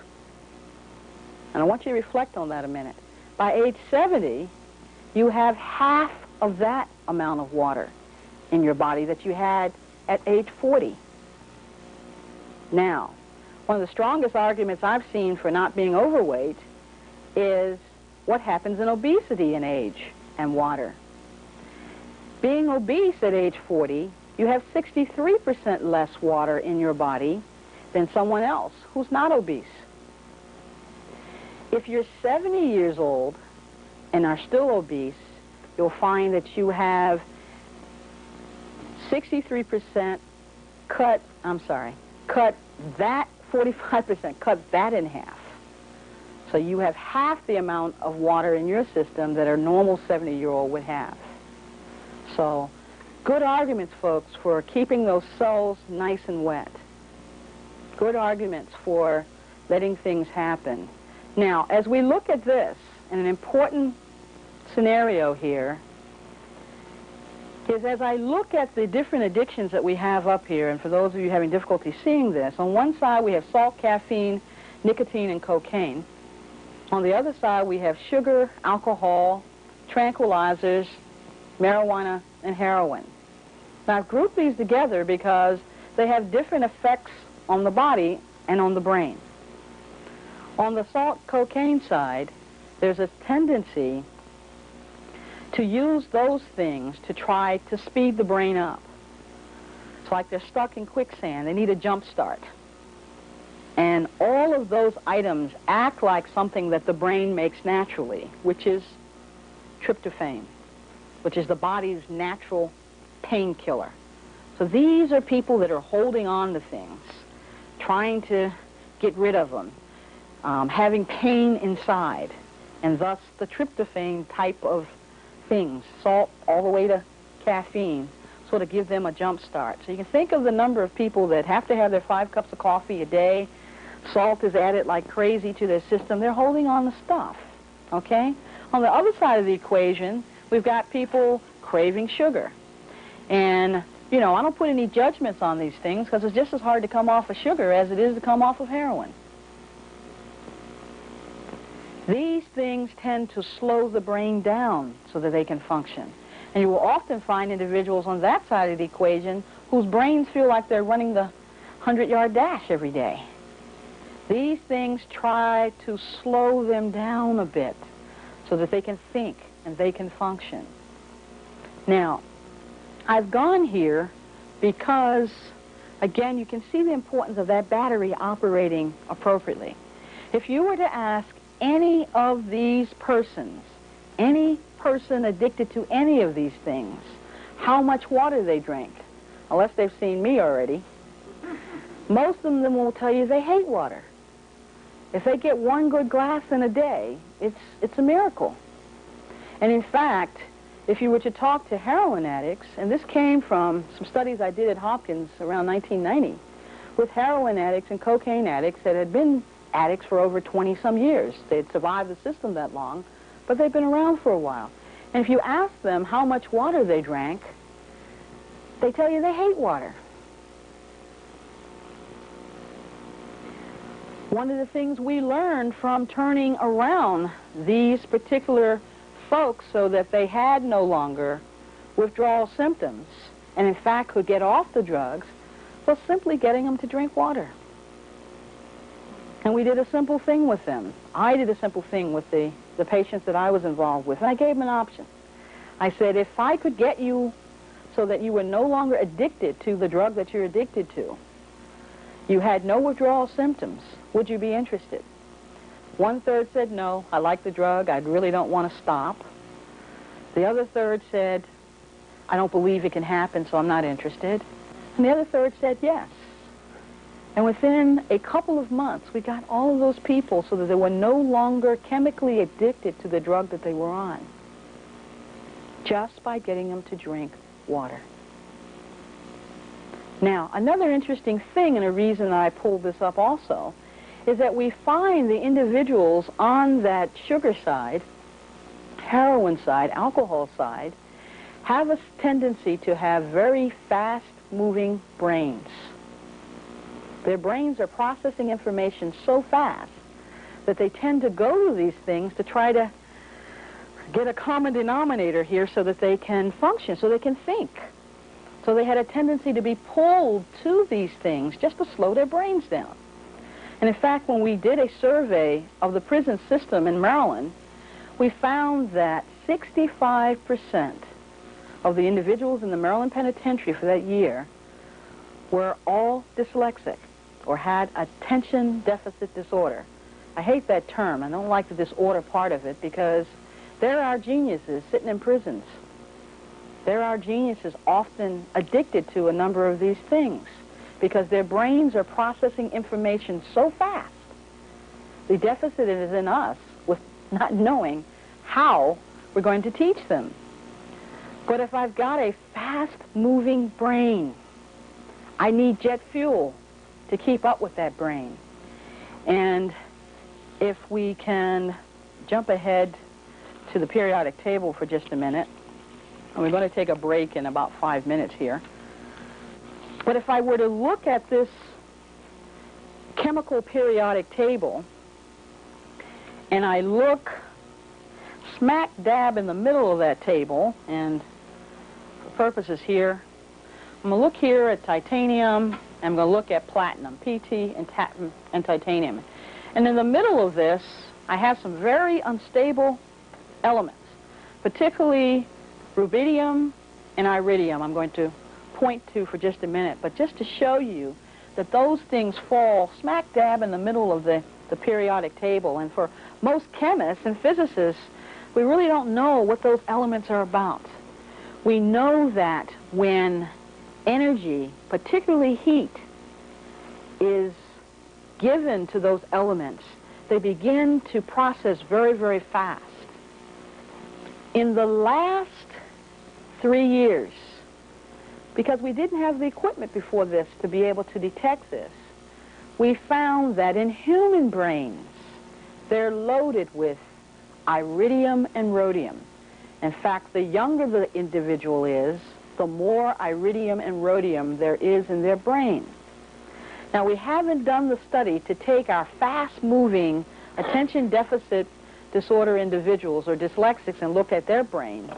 And I want you to reflect on that a minute. By age 70, you have half of that amount of water in your body that you had at age 40. Now, one of the strongest arguments I've seen for not being overweight is what happens in obesity in age and water. Being obese at age 40, you have 63% less water in your body than someone else who's not obese. If you're 70 years old and are still obese, you'll find that you have 63% cut that 45%, cut that in half. So you have half the amount of water in your system that a normal 70-year-old would have. So good arguments, folks, for keeping those cells nice and wet. Good arguments for letting things happen. Now, as we look at this, and an important scenario here is as I look at the different addictions that we have up here, and for those of you having difficulty seeing this, on one side we have salt, caffeine, nicotine, and cocaine. On the other side we have sugar, alcohol, tranquilizers, marijuana, and heroin. Now, I've grouped these together because they have different effects on the body and on the brain. On the salt cocaine side, there's a tendency to use those things to try to speed the brain up. It's like they're stuck in quicksand. They need a jump start. And all of those items act like something that the brain makes naturally, which is tryptophan, which is the body's natural painkiller. So these are people that are holding on to things, trying to get rid of them, having pain inside, and thus the tryptophan type of things, salt all the way to caffeine, sort of give them a jump start. So you can think of the number of people that have to have their 5 cups of coffee a day. Salt is added like crazy to their system. They're holding on to stuff, okay? On the other side of the equation, we've got people craving sugar. And, you know, I don't put any judgments on these things because it's just as hard to come off of sugar as it is to come off of heroin. These things tend to slow the brain down so that they can function. And you will often find individuals on that side of the equation whose brains feel like they're running the 100-yard dash every day. These things try to slow them down a bit so that they can think and they can function. Now, I've gone here because, again, you can see the importance of that battery operating appropriately. If you were to ask any of these persons, any person addicted to any of these things, how much water they drink, unless they've seen me already, most of them will tell you they hate water. If they get 1 good glass in a day, it's a miracle. And in fact, if you were to talk to heroin addicts, and this came from some studies I did at Hopkins around 1990, with heroin addicts and cocaine addicts that had been addicts for over 20-some years. They'd survived the system that long, but they've been around for a while. And if you ask them how much water they drank, they tell you they hate water. One of the things we learned from turning around these particular folks so that they had no longer withdrawal symptoms and in fact could get off the drugs was simply getting them to drink water. And we did a simple thing with them. I did a simple thing with the patients that I was involved with, and I gave them an option. I said, if I could get you so that you were no longer addicted to the drug that you're addicted to, you had no withdrawal symptoms, would you be interested? 1/3 said, no, I like the drug, I really don't want to stop. The other third said, I don't believe it can happen, so I'm not interested. And the other third said, yes. And within a couple of months, we got all of those people so that they were no longer chemically addicted to the drug that they were on, just by getting them to drink water. Now, another interesting thing, and a reason I pulled this up also, is that we find the individuals on that sugar side, heroin side, alcohol side, have a tendency to have very fast-moving brains. Their brains are processing information so fast that they tend to go to these things to try to get a common denominator here so that they can function, so they can think. So they had a tendency to be pulled to these things just to slow their brains down. And in fact, when we did a survey of the prison system in Maryland, we found that 65% of the individuals in the Maryland Penitentiary for that year were all dyslexic or had attention deficit disorder. I hate that term. I don't like the disorder part of it because there are geniuses sitting in prisons. There are geniuses often addicted to a number of these things because their brains are processing information so fast. The deficit is in us with not knowing how we're going to teach them. But if I've got a fast-moving brain, I need jet fuel to keep up with that brain. And if we can jump ahead to the periodic table for just a minute, and we're going to take a break in about 5 minutes here. But if I were to look at this chemical periodic table, and I look smack dab in the middle of that table, and for purposes here, I'm going to look here at titanium, I'm going to look at platinum, PT and titanium. And in the middle of this, I have some very unstable elements, particularly rubidium and iridium I'm going to point to for just a minute, but just to show you that those things fall smack dab in the middle of the periodic table. And for most chemists and physicists, we really don't know what those elements are about. We know that when energy, particularly heat, is given to those elements, they begin to process very, very fast. In the last 3 years, because we didn't have the equipment before this to be able to detect this, we found that in human brains, they're loaded with iridium and rhodium. In fact, the younger the individual is, the more iridium and rhodium there is in their brain. Now, we haven't done the study to take our fast-moving attention deficit disorder individuals or dyslexics and look at their brain.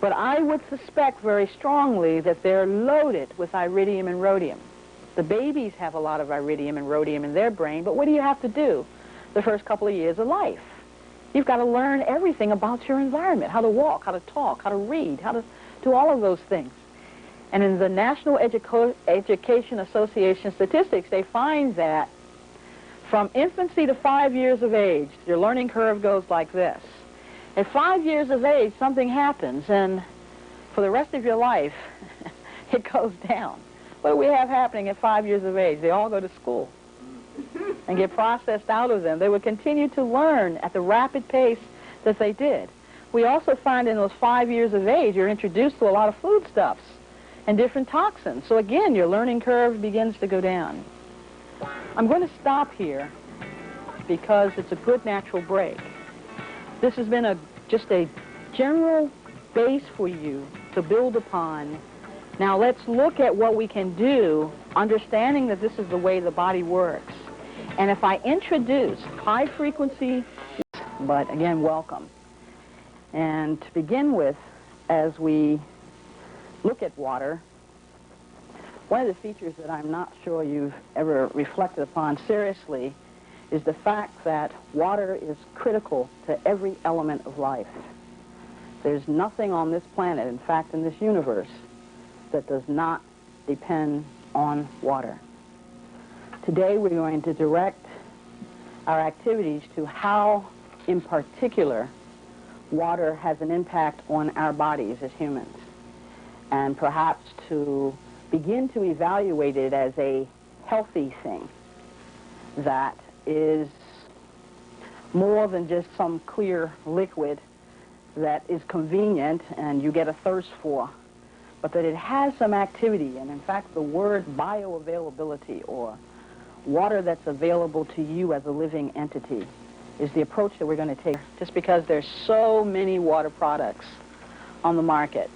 But I would suspect very strongly that they're loaded with iridium and rhodium. The babies have a lot of iridium and rhodium in their brain, but what do you have to do the first couple of years of life? You've got to learn everything about your environment, how to walk, how to talk, how to read, how to do all of those things. And in the National Education Association statistics, they find that from infancy to 5 years of age, your learning curve goes like this. At 5 years of age, something happens, and for the rest of your life, it goes down. What do we have happening at 5 years of age? They all go to school and get processed out of them. They would continue to learn at the rapid pace that they did. We also find in those 5 years of age, you're introduced to a lot of foodstuffs and different toxins. So again, your learning curve begins to go down. I'm going to stop here because it's a good natural break. This has been just a general base for you to build upon. Now let's look at what we can do, understanding that this is the way the body works. And if I introduce high frequency, but again, welcome. And to begin with, as we look at water, one of the features that I'm not sure you've ever reflected upon seriously is the fact that water is critical to every element of life. There's nothing on this planet, in fact in this universe, that does not depend on water. Today we're going to direct our activities to how, in particular, water has an impact on our bodies as humans, and perhaps to begin to evaluate it as a healthy thing that is more than just some clear liquid that is convenient and you get a thirst for, but that it has some activity. And in fact, the word bioavailability, or water that's available to you as a living entity, is the approach that we're going to take, just because there's so many water products on the market.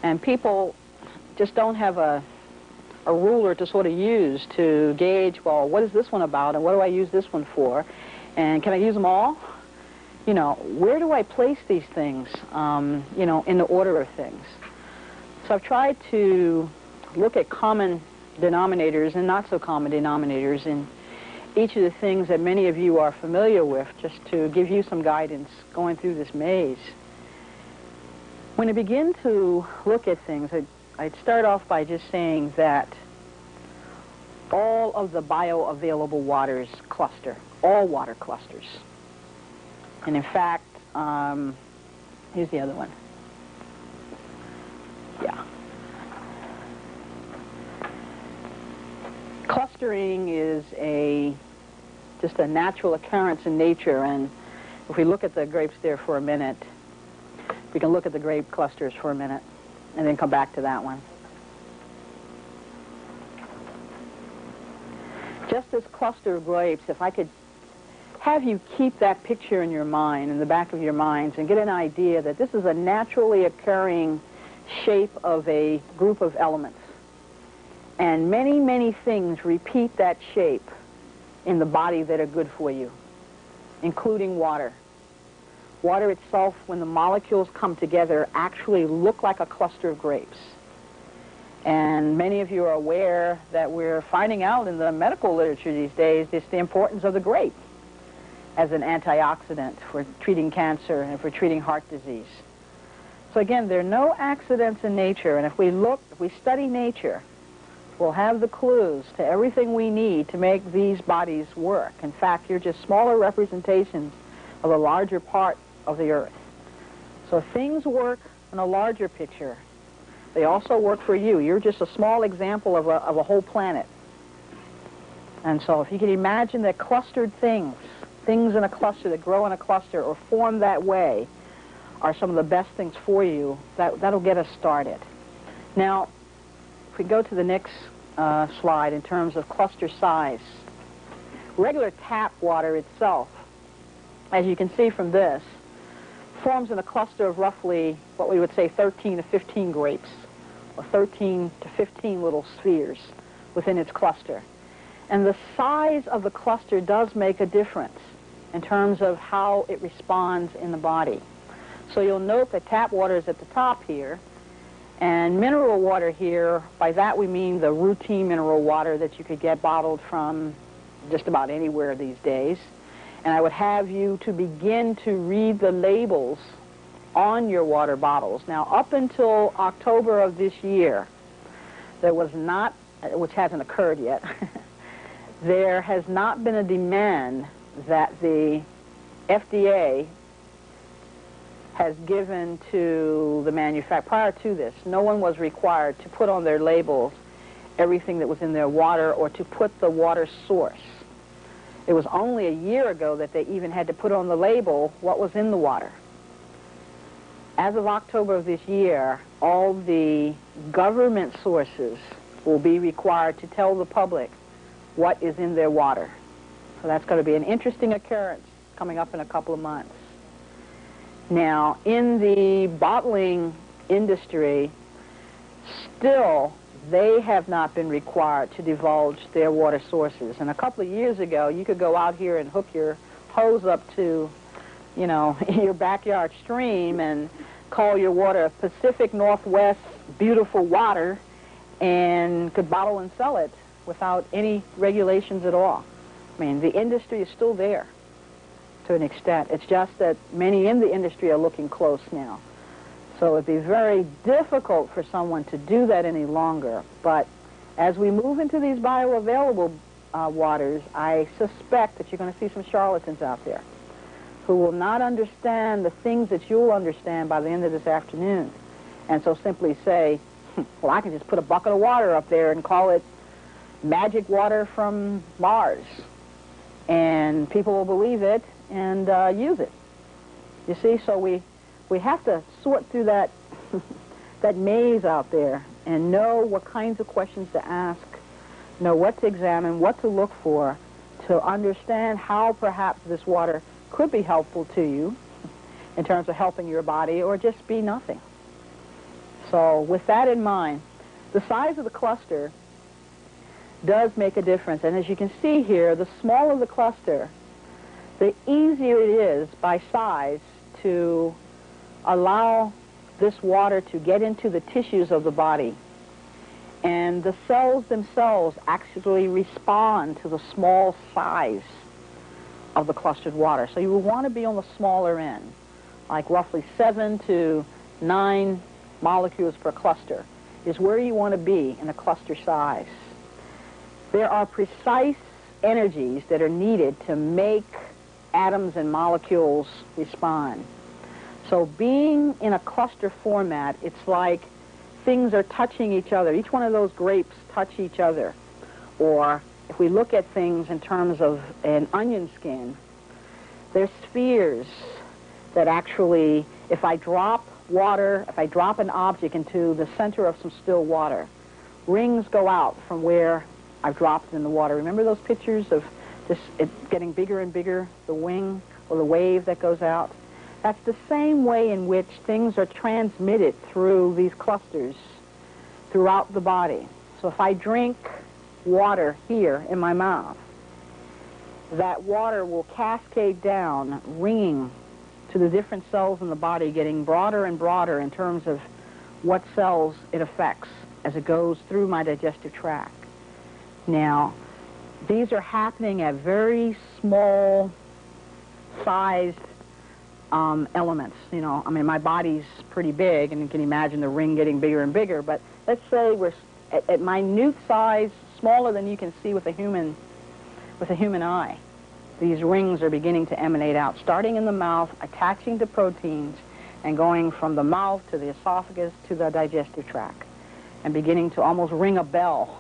And people just don't have a ruler to sort of use to gauge, well, what is this one about and what do I use this one for? And can I use them all? You know, where do I place these things, you know, in the order of things? So I've tried to look at common denominators and not so common denominators in each of the things that many of you are familiar with, just to give you some guidance going through this maze. When I begin to look at things, I'd start off by just saying that all of the bioavailable waters cluster, all water clusters. And in fact, here's the other one. Yeah. Clustering is just a natural occurrence in nature, and if we look at the grapes there for a minute, we can look at the grape clusters for a minute and then come back to that one. Just this cluster of grapes, if I could have you keep that picture in your mind, in the back of your minds, and get an idea that this is a naturally occurring shape of a group of elements. And many, many things repeat that shape in the body that are good for you, including water. Water itself, when the molecules come together, actually look like a cluster of grapes. And many of you are aware that we're finding out in the medical literature these days just the importance of the grape as an antioxidant for treating cancer and for treating heart disease. So again, there are no accidents in nature, and if we study nature, we'll have the clues to everything we need to make these bodies work. In fact, you're just smaller representations of a larger part of the earth. So if things work in a larger picture, they also work for you. You're just a small example of a whole planet. And so if you can imagine that clustered things in a cluster that grow in a cluster or form that way are some of the best things for you, that'll get us started. Now, if we go to the next slide in terms of cluster size, regular tap water itself, as you can see from this, forms in a cluster of roughly what we would say 13 to 15 grapes, or 13 to 15 little spheres within its cluster. And the size of the cluster does make a difference in terms of how it responds in the body. So you'll note that tap water is at the top here, and mineral water here, by that we mean the routine mineral water that you could get bottled from just about anywhere these days. And I would have you to begin to read the labels on your water bottles. Now, up until October of this year, there was not, which hasn't occurred yet, there has not been a demand that the FDA has given to the manufacturer. Prior to this, no one was required to put on their labels everything that was in their water or to put the water source. It was only a year ago that they even had to put on the label what was in the water. As of October of this year, all the government sources will be required to tell the public what is in their water. So that's going to be an interesting occurrence coming up in a couple of months. Now, in the bottling industry, still, they have not been required to divulge their water sources. And a couple of years ago, you could go out here and hook your hose up to, you know, your backyard stream and call your water Pacific Northwest beautiful water and could bottle and sell it without any regulations at all. I mean, the industry is still there to an extent. It's just that many in the industry are looking close now. So it'd be very difficult for someone to do that any longer. But as we move into these bioavailable waters, I suspect that you're going to see some charlatans out there who will not understand the things that you'll understand by the end of this afternoon. And so simply say, well, I can just put a bucket of water up there and call it magic water from Mars. And people will believe it and use it. You see, so we have to sort through that that maze out there and know what kinds of questions to ask, know what to examine, what to look for, to understand how perhaps this water could be helpful to you in terms of helping your body or just be nothing. So with that in mind, the size of the cluster does make a difference. And as you can see here, the smaller the cluster, the easier it is by size to allow this water to get into the tissues of the body. And the cells themselves actually respond to the small size of the clustered water. So you will want to be on the smaller end, like roughly 7 to 9 molecules per cluster is where you want to be in a cluster size. There are precise energies that are needed to make atoms and molecules respond. So being in a cluster format, it's like things are touching each other. Each one of those grapes touch each other. Or if we look at things in terms of an onion skin, there's spheres that actually, if I drop water, if I drop an object into the center of some still water, rings go out from where I've dropped it in the water. Remember those pictures of this, it getting bigger and bigger, the wing or the wave that goes out? That's the same way in which things are transmitted through these clusters throughout the body. So if I drink water here in my mouth, that water will cascade down, ringing to the different cells in the body, getting broader and broader in terms of what cells it affects as it goes through my digestive tract. Now, these are happening at very small sized elements. You know, I mean, my body's pretty big, and you can imagine the ring getting bigger and bigger, but let's say we're at minute size, smaller than you can see with a human eye. These rings are beginning to emanate out, starting in the mouth, attaching to proteins, and going from the mouth to the esophagus to the digestive tract, and beginning to almost ring a bell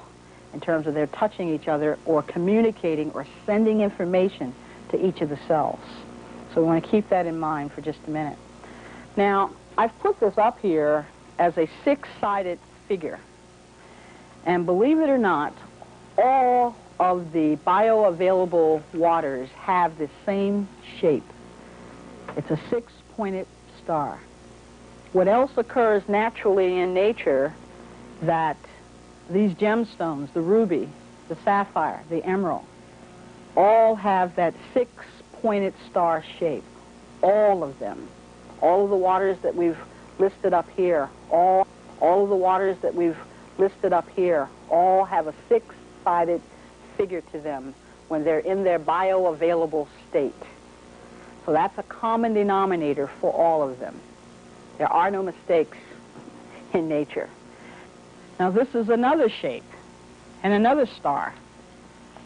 in terms of they're touching each other or communicating or sending information to each of the cells. So we want to keep that in mind for just a minute. Now, I've put this up here as a 6-sided figure. And believe it or not, all of the bioavailable waters have the same shape. It's a 6-pointed star. What else occurs naturally in nature that these gemstones, the ruby, the sapphire, the emerald, all have that 6-pointed star shape. All of them. All of the waters that we've listed up here, all of the waters that we've listed up here, all have a 6-sided figure to them when they're in their bioavailable state. So that's a common denominator for all of them. There are no mistakes in nature. Now this is another shape and another star.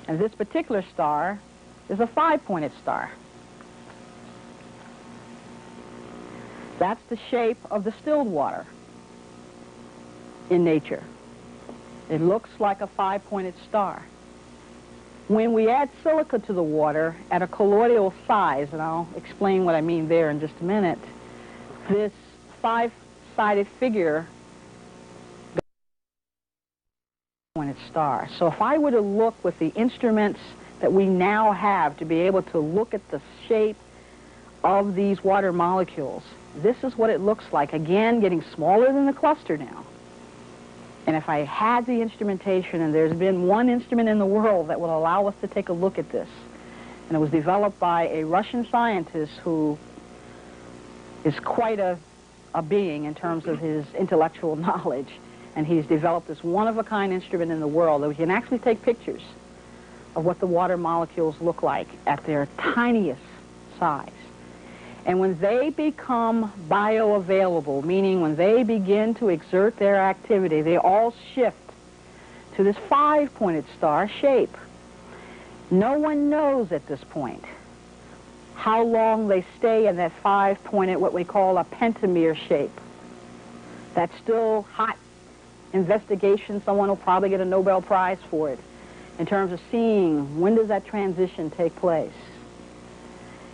And this particular star is a 5-pointed star. That's the shape of the distilled water in nature. It looks like a 5-pointed star. When we add silica to the water at a colloidal size, and I'll explain what I mean there in just a minute, this 5-sided figure pointed star. So if I were to look with the instruments that we now have to be able to look at the shape of these water molecules, this is what it looks like. Again, getting smaller than the cluster now. And if I had the instrumentation, and there's been one instrument in the world that will allow us to take a look at this, and it was developed by a Russian scientist who is quite a being in terms of his intellectual knowledge, and he's developed this one-of-a-kind instrument in the world that we can actually take pictures of what the water molecules look like at their tiniest size. And when they become bioavailable, meaning when they begin to exert their activity, they all shift to this 5-pointed star shape. No one knows at this point how long they stay in that 5-pointed, what we call a pentamer shape. That's still hot investigation. Someone will probably get a Nobel Prize for it in terms of seeing when does that transition take place.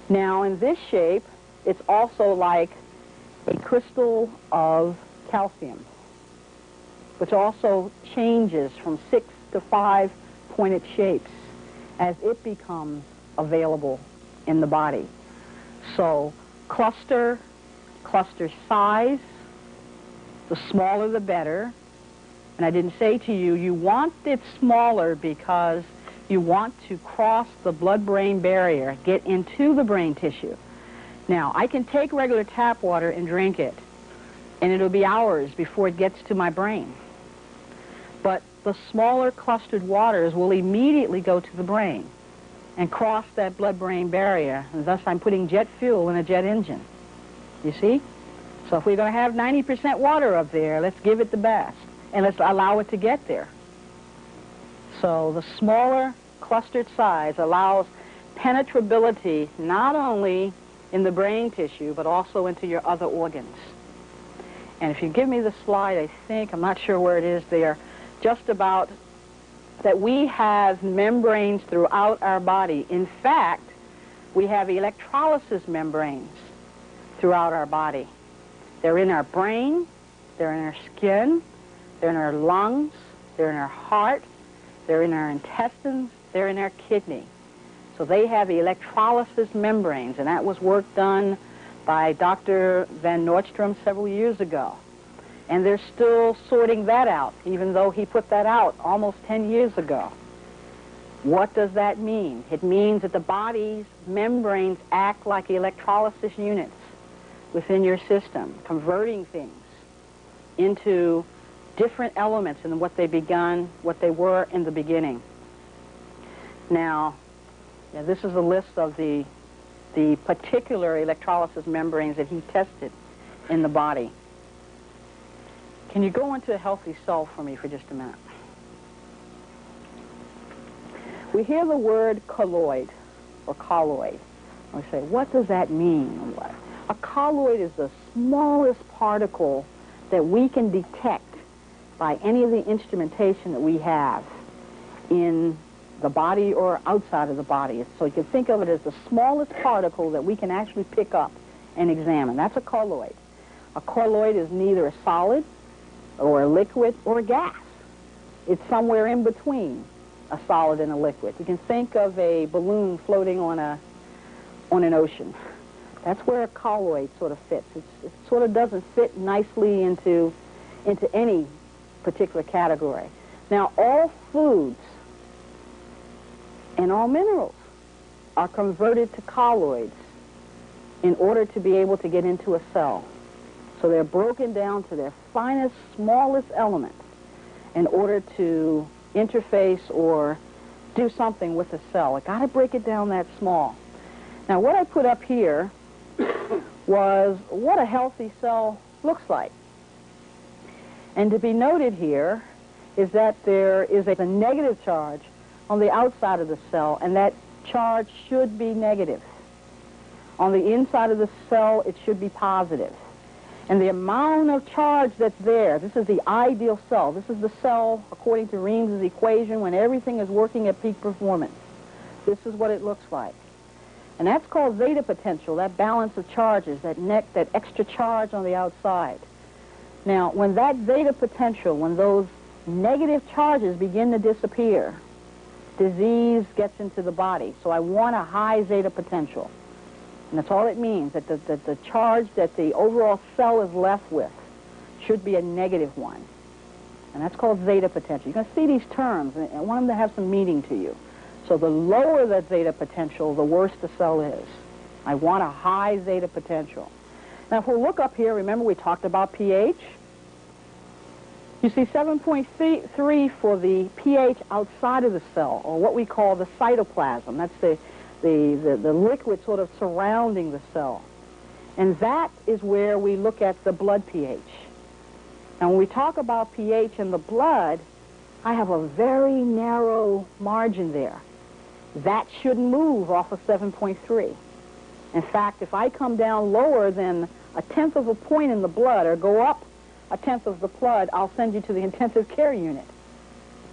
Now, in this shape, it's also like a crystal of calcium, which also changes from 6 to 5-pointed shapes as it becomes available in the body. So cluster size, the smaller the better. And I didn't say to you, you want it smaller because you want to cross the blood-brain barrier, get into the brain tissue. Now, I can take regular tap water and drink it, and it'll be hours before it gets to my brain. But the smaller clustered waters will immediately go to the brain and cross that blood-brain barrier, and thus I'm putting jet fuel in a jet engine. You see? So if we're going to have 90% water up there, let's give it the best, and let's allow it to get there. So the smaller clustered size allows penetrability not only in the brain tissue, but also into your other organs. And if you give me the slide, I think, I'm not sure where it is there, just about that we have membranes throughout our body. In fact, we have electrolysis membranes throughout our body. They're in our brain, they're in our skin, they're in our lungs, they're in our heart, they're in our intestines, they're in our kidney. So they have electrolysis membranes, and that was work done by Dr. Van Noordstrom several years ago. And they're still sorting that out, even though he put that out almost 10 years ago. What does that mean? It means that the body's membranes act like electrolysis units within your system, converting things into different elements than what they were in the beginning. Now, this is a list of the particular electrolysis membranes that he tested in the body. Can you go into a healthy cell for me for just a minute? We hear the word colloid or colloid. We say, what does that mean? A colloid is the smallest particle that we can detect by any of the instrumentation that we have in the body or outside of the body. So you can think of it as the smallest particle that we can actually pick up and examine. That's a colloid. A colloid is neither a solid or a liquid or a gas. It's somewhere in between a solid and a liquid. You can think of a balloon floating on an ocean. That's where a colloid sort of fits. It sort of doesn't fit nicely into any particular category. Now, all foods and all minerals are converted to colloids in order to be able to get into a cell. So they're broken down to their finest, smallest element in order to interface or do something with the cell. I got to break it down that small. Now, what I put up here was what a healthy cell looks like. And to be noted here is that there is a negative charge on the outside of the cell, and that charge should be negative. On the inside of the cell, it should be positive. And the amount of charge that's there, this is the ideal cell. This is the cell, according to Riem's equation, when everything is working at peak performance. This is what it looks like. And that's called Zeta Potential, that balance of charges, that extra charge on the outside. Now, when that Zeta Potential, when those negative charges begin to disappear, disease gets into the body. So I want a high Zeta Potential. And that's all it means, that the charge that the overall cell is left with should be a negative one. And that's called Zeta Potential. You're going to see these terms, and I want them to have some meaning to you. So the lower that Zeta Potential, the worse the cell is. I want a high Zeta Potential. Now, if we look up here, remember we talked about pH? You see 7.3 for the pH outside of the cell, or what we call the cytoplasm. That's the liquid sort of surrounding the cell. And that is where we look at the blood pH. Now, when we talk about pH in the blood, I have a very narrow margin there. That shouldn't move off of 7.3. In fact, if I come down lower than 1/10 of a point in the blood, or go up 1/10 of the blood, I'll send you to the intensive care unit.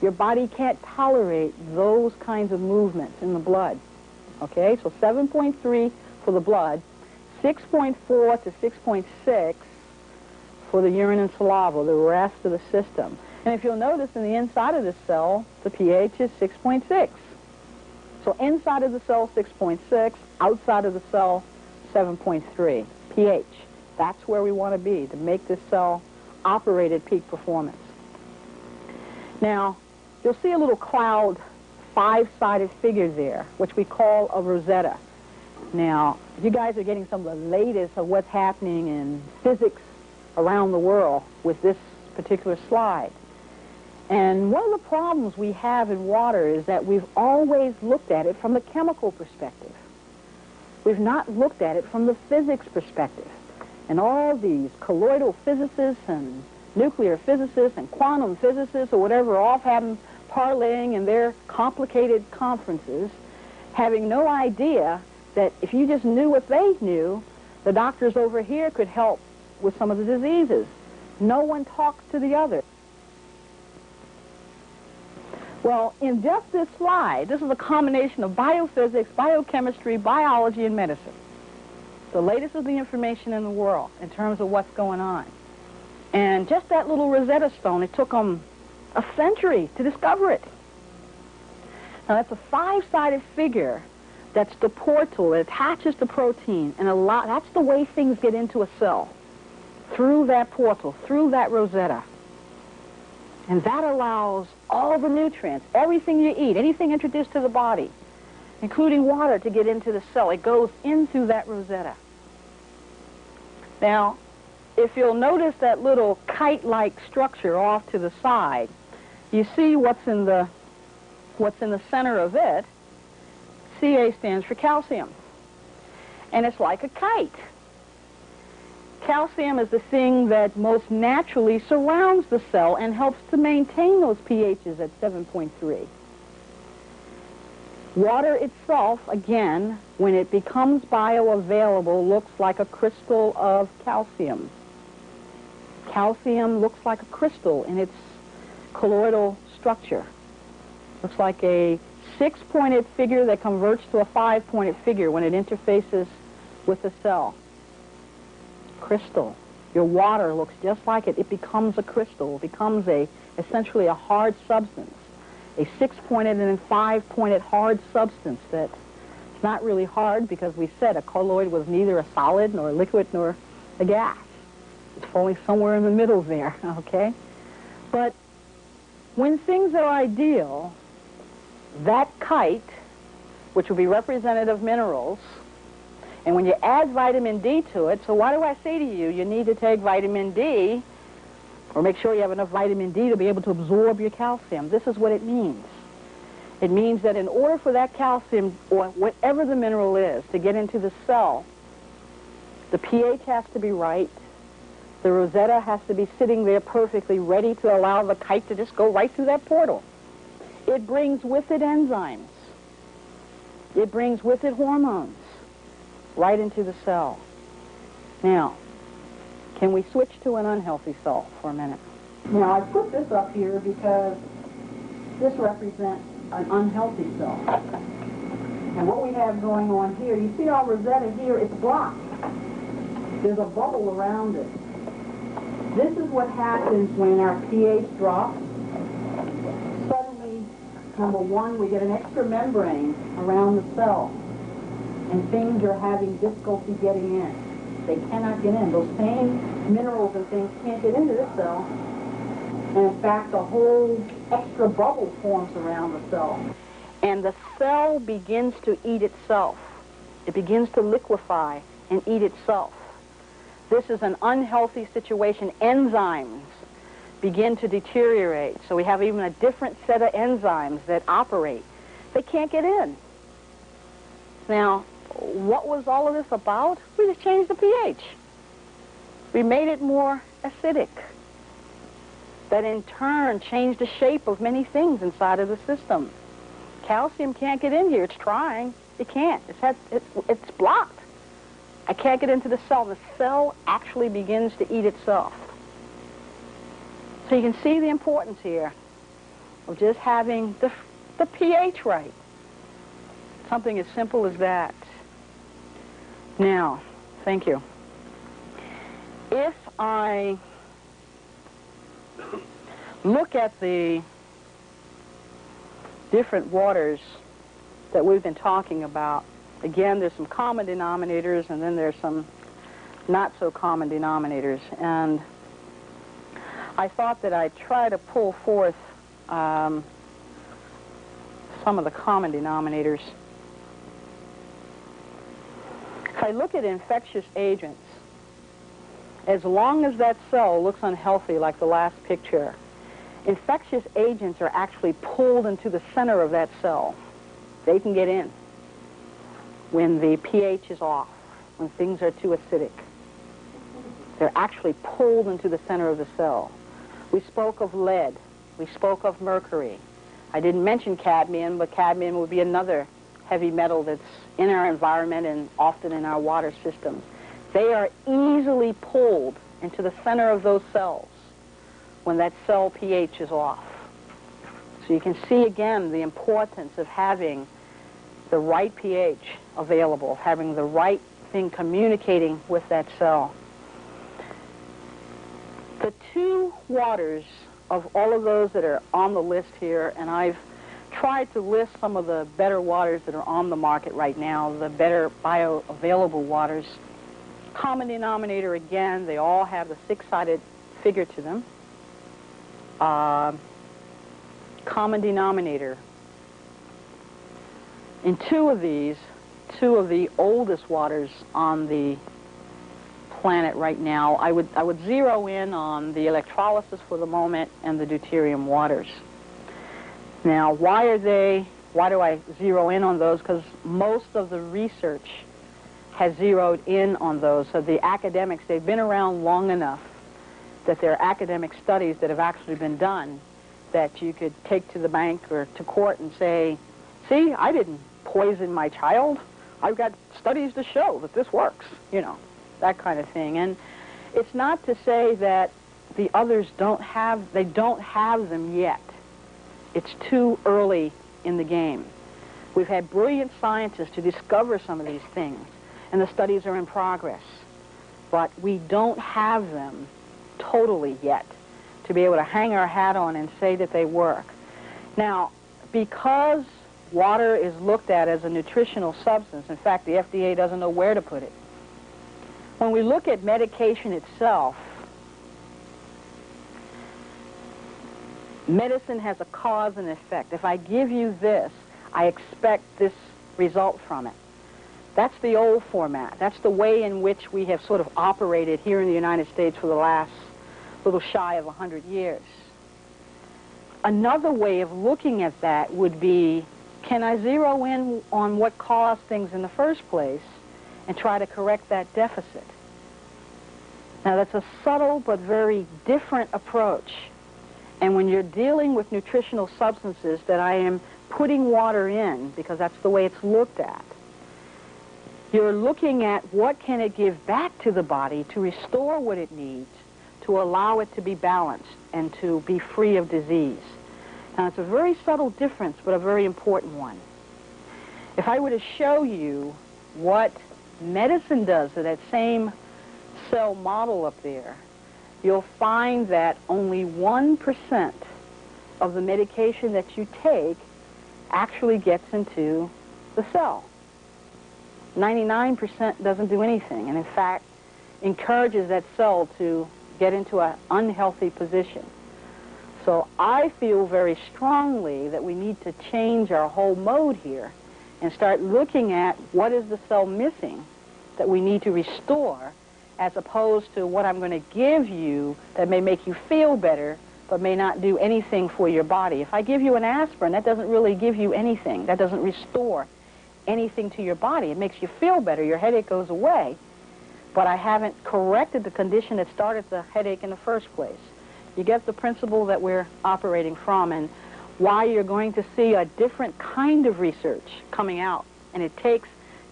Your body can't tolerate those kinds of movements in the blood. Okay, so 7.3 for the blood, 6.4 to 6.6 for the urine and saliva, the rest of the system. And if you'll notice, in the inside of the cell, the pH is 6.6. So inside of the cell, 6.6, outside of the cell, 7.3 pH. That's where we want to be to make this cell operate at peak performance. Now, you'll see a little cloud five-sided figure there, which we call a rosetta. Now, you guys are getting some of the latest of what's happening in physics around the world with this particular slide. And one of the problems we have in water is that we've always looked at it from the chemical perspective. We've not looked at it from the physics perspective. And all these colloidal physicists and nuclear physicists and quantum physicists or whatever are off having parlaying in their complicated conferences, having no idea that if you just knew what they knew, the doctors over here could help with some of the diseases. No one talks to the other. Well, in just this slide, this is a combination of biophysics, biochemistry, biology, and medicine. The latest of the information in the world in terms of what's going on. And just that little Rosetta Stone, it took them a century to discover it. Now, that's a five-sided figure. That's the portal. It attaches to protein. And that's the way things get into a cell. Through that portal, through that Rosetta. And that allows all the nutrients, everything you eat, anything introduced to the body, including water, to get into the cell. It goes into that Rosetta. Now, if you'll notice that little kite-like structure off to the side, you see what's in the center of it. Ca stands for calcium. And it's like a kite. Calcium is the thing that most naturally surrounds the cell and helps to maintain those pHs at 7.3. Water itself, again, when it becomes bioavailable, looks like a crystal of calcium. Calcium looks like a crystal in its colloidal structure. Looks like a 6-pointed figure that converts to a 5-pointed figure when it interfaces with the cell. Crystal. Your water looks just like it. It becomes a crystal. It becomes essentially a hard substance. A 6-pointed and then 5-pointed hard substance that's not really hard because we said a colloid was neither a solid nor a liquid nor a gas. It's falling somewhere in the middle there, okay? But when things are ideal, that kite, which will be representative minerals, and when you add vitamin D to it, so why do I say to you, you need to take vitamin D, or make sure you have enough vitamin D to be able to absorb your calcium. This is what it means. It means that in order for that calcium, or whatever the mineral is, to get into the cell, the pH has to be right, the Rosetta has to be sitting there perfectly ready to allow the kite to just go right through that portal. It brings with it enzymes. It brings with it hormones right into the cell. Now, can we switch to an unhealthy cell for a minute? Now, I put this up here because this represents an unhealthy cell. And what we have going on here, you see our Rosetta here, it's blocked. There's a bubble around it. This is what happens when our pH drops. Suddenly, number one, we get an extra membrane around the cell. And things are having difficulty getting in. They cannot get in. Those same minerals and things can't get into this cell. And in fact, a whole extra bubble forms around the cell. And the cell begins to eat itself. It begins to liquefy and eat itself. This is an unhealthy situation. Enzymes begin to deteriorate. So we have even a different set of enzymes that operate. They can't get in. Now, what was all of this about? We just changed the pH. We made it more acidic. That in turn changed the shape of many things inside of the system. Calcium can't get in here. It's trying. It can't. It's blocked. I can't get into the cell. The cell actually begins to eat itself. So you can see the importance here of just having the pH right. Something as simple as that. Now, thank you. If I look at the different waters that we've been talking about, again, there's some common denominators and then there's some not so common denominators. And I thought that I'd try to pull forth some of the common denominators. If I look at infectious agents, as long as that cell looks unhealthy, like the last picture, infectious agents are actually pulled into the center of that cell. They can get in when the pH is off, when things are too acidic. They're actually pulled into the center of the cell. We spoke of lead. We spoke of mercury. I didn't mention cadmium, but cadmium would be another heavy metal that's in our environment and often in our water systems. They are easily pulled into the center of those cells when that cell pH is off. So you can see again the importance of having the right pH available, having the right thing communicating with that cell. The two waters of all of those that are on the list here, and I've tried to list some of the better waters that are on the market right now, the better bioavailable waters. Common denominator again, they all have the six-sided figure to them. Common denominator. In two of these, two of the oldest waters on the planet right now, I would zero in on the electrolysis for the moment and the deuterium waters. Now, why do I zero in on those? Because most of the research has zeroed in on those. So the academics, they've been around long enough that there are academic studies that have actually been done that you could take to the bank or to court and say, see, I didn't poison my child. I've got studies to show that this works, you know, that kind of thing. And it's not to say that the others don't have them yet. It's too early in the game. We've had brilliant scientists to discover some of these things, and the studies are in progress. But we don't have them totally yet to be able to hang our hat on and say that they work. Now, because water is looked at as a nutritional substance, in fact, the FDA doesn't know where to put it. When we look at medication itself, medicine has a cause and effect. If I give you this, I expect this result from it. That's the old format. That's the way in which we have sort of operated here in the United States for the last little shy of 100 years. Another way of looking at that would be, can I zero in on what caused things in the first place and try to correct that deficit? Now, that's a subtle but very different approach. And when you're dealing with nutritional substances that I am putting water in, because that's the way it's looked at, you're looking at what can it give back to the body to restore what it needs, to allow it to be balanced and to be free of disease. Now, it's a very subtle difference, but a very important one. If I were to show you what medicine does to that same cell model up there, you'll find that only 1% of the medication that you take actually gets into the cell. 99% doesn't do anything, and in fact encourages that cell to get into an unhealthy position. So I feel very strongly that we need to change our whole mode here and start looking at what is the cell missing that we need to restore, as opposed to what I'm going to give you that may make you feel better but may not do anything for your body. If I give you an aspirin, that doesn't really give you anything. That doesn't restore anything to your body. It makes you feel better. Your headache goes away, but I haven't corrected the condition that started the headache in the first place. You get the principle that we're operating from, and why you're going to see a different kind of research coming out, and it takes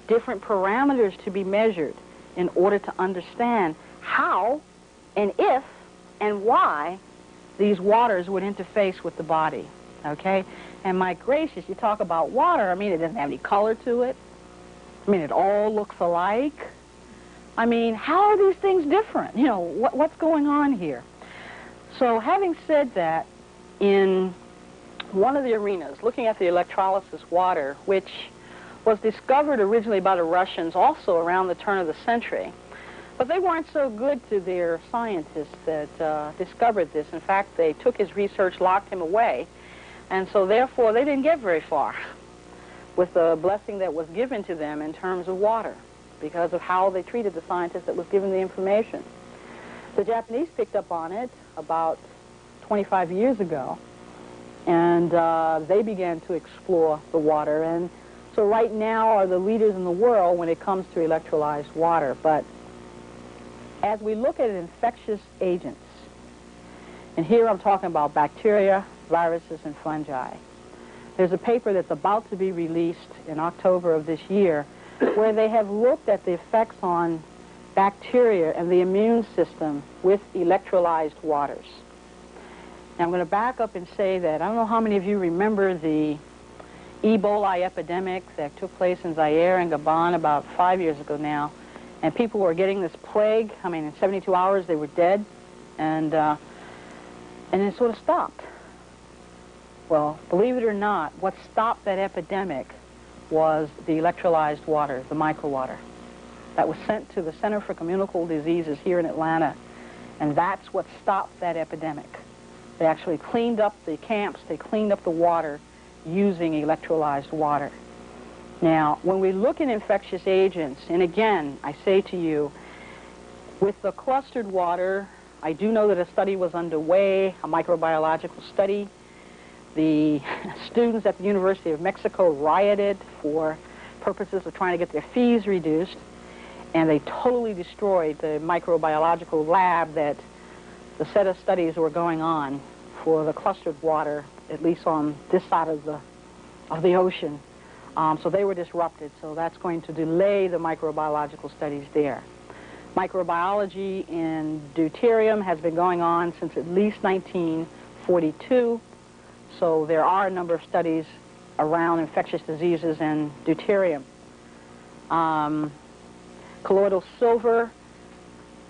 different parameters to be measured in order to understand how and if and why these waters would interface with the body, okay? And my gracious, you talk about water, I mean, it doesn't have any color to it. I mean, it all looks alike. I mean, how are these things different? You know, what's going on here? So having said that, in one of the arenas, looking at the electrolysis water, which was discovered originally by the Russians also around the turn of the century, but they weren't so good to their scientists that discovered this. In fact, they took his research, locked him away. And so therefore they didn't get very far with the blessing that was given to them in terms of water because of how they treated the scientist that was given the information. The Japanese picked up on it about 25 years ago, and they began to explore the water. And so right now are the leaders in the world when it comes to electrolyzed water. But as we look at infectious agents, and here I'm talking about bacteria, viruses, and fungi, there's a paper that's about to be released in October of this year where they have looked at the effects on bacteria and the immune system with electrolyzed waters. Now I'm going to back up and say that I don't know how many of you remember the Ebola epidemic that took place in Zaire and Gabon about 5 years ago now, and people were getting this plague. I mean, in 72 hours they were dead, and it sort of stopped. Well, believe it or not, what stopped that epidemic was the electrolyzed water, the microwater, that was sent to the Center for Communicable Diseases here in Atlanta, and that's what stopped that epidemic. They actually cleaned up the camps, they cleaned up the water using electrolyzed water. Now, when we look at infectious agents, and again, I say to you, with the clustered water, I do know that a study was underway, a microbiological study. The students at the University of Mexico rioted for purposes of trying to get their fees reduced, and they totally destroyed the microbiological lab that the set of studies were going on for the clustered water, at least on this side of the ocean. So they were disrupted, so that's going to delay the microbiological studies there. Microbiology in deuterium has been going on since at least 1942, so there are a number of studies around infectious diseases and deuterium. Colloidal silver,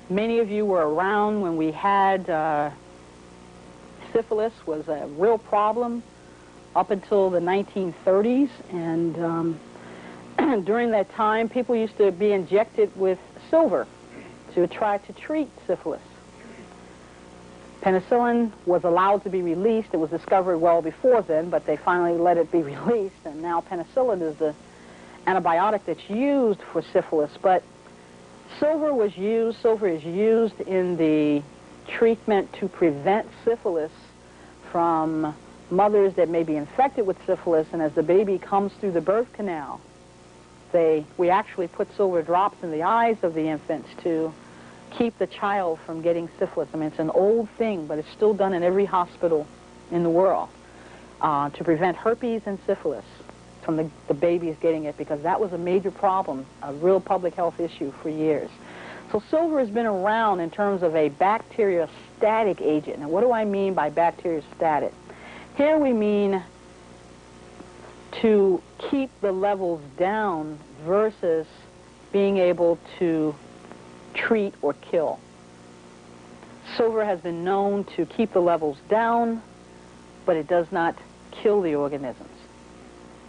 many of you were around when we had syphilis was a real problem up until the 1930s, and during that time people used to be injected with silver to try to treat syphilis. Penicillin was allowed to be released. It was discovered well before then, but they finally let it be released, and now penicillin is the antibiotic that's used for syphilis. But silver was used, silver is used in the treatment to prevent syphilis from mothers that may be infected with syphilis, and as the baby comes through the birth canal, we actually put silver drops in the eyes of the infants to keep the child from getting syphilis. I mean, it's an old thing, but it's still done in every hospital in the world to prevent herpes and syphilis from the babies getting it, because that was a major problem, a real public health issue for years. So silver has been around in terms of a bacteriostatic agent. Now, what do I mean by bacteriostatic? Here we mean to keep the levels down versus being able to treat or kill. Silver has been known to keep the levels down, but it does not kill the organisms.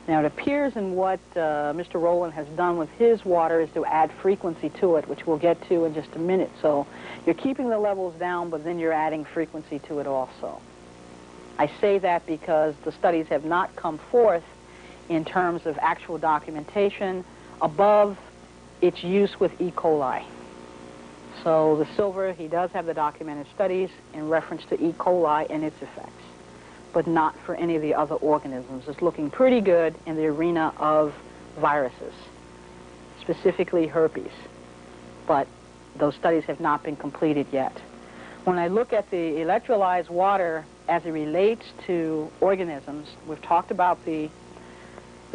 Now, it appears in what Mr. Rowland has done with his water is to add frequency to it, which we'll get to in just a minute. So you're keeping the levels down, but then you're adding frequency to it also. I say that because the studies have not come forth in terms of actual documentation above its use with E. coli. So the silver, he does have the documented studies in reference to E. coli and its effects, but not for any of the other organisms. It's looking pretty good in the arena of viruses, specifically herpes, but those studies have not been completed yet. When I look at the electrolyzed water as it relates to organisms, we've talked about the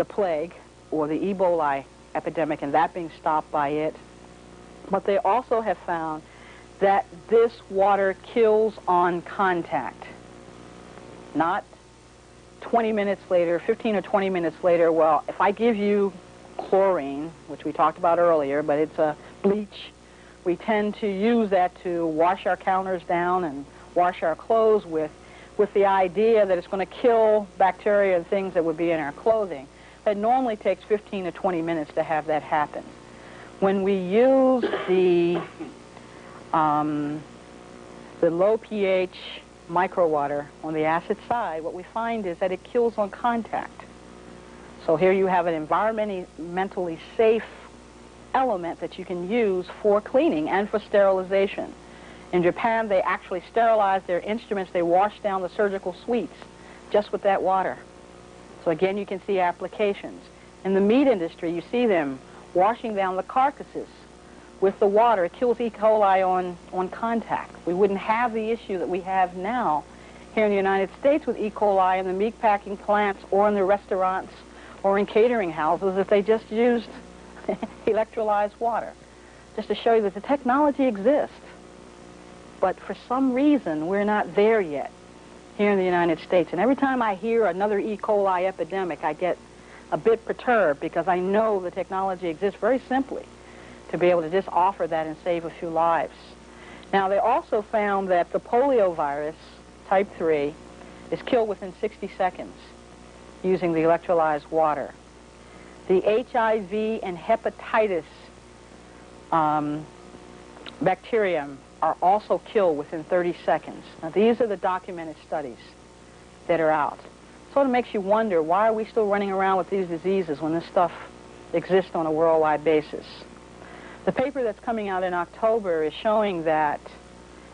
plague or the Ebola epidemic and that being stopped by it, but they also have found that this water kills on contact. Not 20 minutes later, 15 or 20 minutes later. Well, if I give you chlorine, which we talked about earlier, but it's a bleach, we tend to use that to wash our counters down and wash our clothes with the idea that it's going to kill bacteria and things that would be in our clothing. It normally takes 15 to 20 minutes to have that happen. When we use the low pH microwater on the acid side, what we find is that it kills on contact. So here you have an environmentally safe element that you can use for cleaning and for sterilization. In Japan, they actually sterilize their instruments. They wash down the surgical suites just with that water. So again, you can see applications. In the meat industry, you see them washing down the carcasses with the water. It kills E. coli on contact. We wouldn't have the issue that we have now here in the United States with E. coli in the meat packing plants or in the restaurants or in catering houses if they just used electrolyzed water. Just to show you that the technology exists. But for some reason, we're not there yet here in the United States. And every time I hear another E. coli epidemic, I get a bit perturbed because I know the technology exists very simply to be able to just offer that and save a few lives. Now, they also found that the polio virus, type 3, is killed within 60 seconds using the electrolyzed water. The HIV and hepatitis bacterium are also killed within 30 seconds. Now, these are the documented studies that are out. Sort of makes you wonder, why are we still running around with these diseases when this stuff exists on a worldwide basis? The paper that's coming out in October is showing that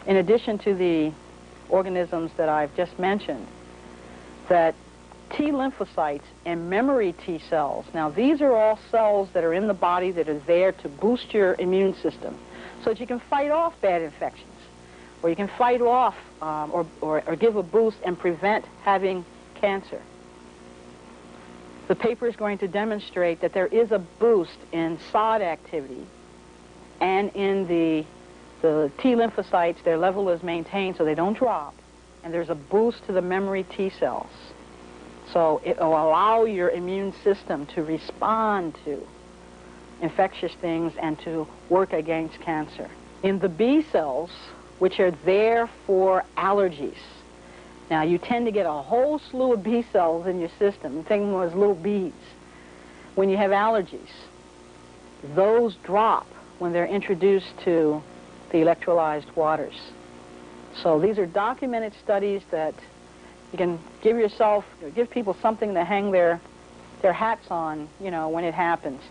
in addition to the organisms that I've just mentioned, that T lymphocytes and memory T cells, now these are all cells that are in the body that are there to boost your immune system so that you can fight off bad infections, or you can fight off or give a boost and prevent having cancer. The paper is going to demonstrate that there is a boost in SOD activity and in the T lymphocytes. Their level is maintained so they don't drop, and there's a boost to the memory T cells. So it will allow your immune system to respond to infectious things and to work against cancer. In the B cells, which are there for allergies, now you tend to get a whole slew of B cells in your system. Think of them as little bees. When you have allergies, those drop when they're introduced to the electrolyzed waters. So these are documented studies that you can give people something to hang their hats on, you know, when it happens.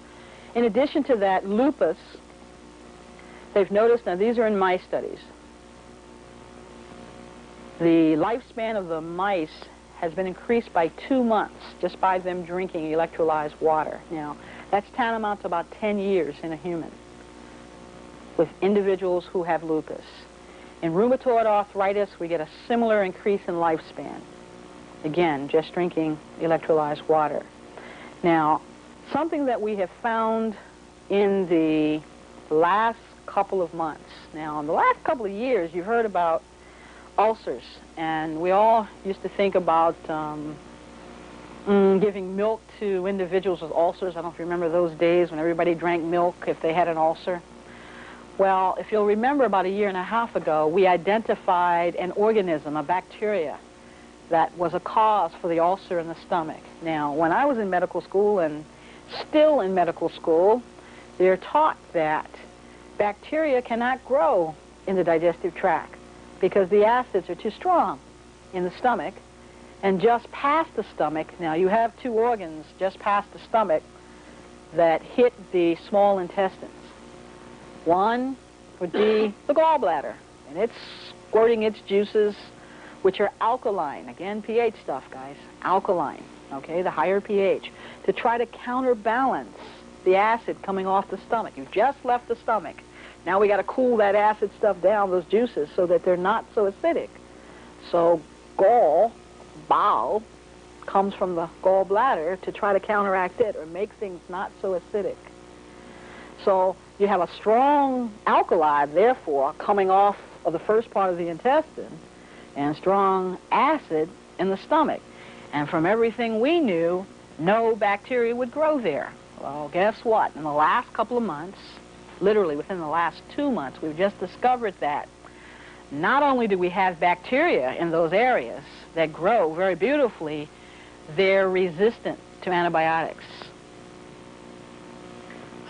In addition to that, lupus, they've noticed, now these are in mice studies, the lifespan of the mice has been increased by 2 months just by them drinking electrolyzed water. Now, that's tantamount to about 10 years in a human with individuals who have lupus. In rheumatoid arthritis, we get a similar increase in lifespan. Again, just drinking electrolyzed water. Now, something that we have found in the last couple of months. Now, in the last couple of years, you've heard about ulcers, and we all used to think about giving milk to individuals with ulcers. I don't know if you remember those days when everybody drank milk if they had an ulcer. Well, if you'll remember, about 1.5 years ago, we identified an organism, a bacteria, that was a cause for the ulcer in the stomach. Now, when I was in medical school and still in medical school, they're taught that bacteria cannot grow in the digestive tract because the acids are too strong in the stomach. And just past the stomach, now you have 2 organs just past the stomach that hit the small intestines. One would be the gallbladder, and it's squirting its juices, which are alkaline. Again, pH stuff, guys. Alkaline, okay, the higher pH, to try to counterbalance the acid coming off the stomach. You've just left the stomach. Now we got to cool that acid stuff down, those juices, so that they're not so acidic. So bile, comes from the gallbladder to try to counteract it or make things not so acidic. So you have a strong alkali, therefore, coming off of the first part of the intestine, and strong acid in the stomach. And from everything we knew, no bacteria would grow there. Well, guess what? In the last couple of months, literally within the last 2 months, we've just discovered that not only do we have bacteria in those areas that grow very beautifully, they're resistant to antibiotics.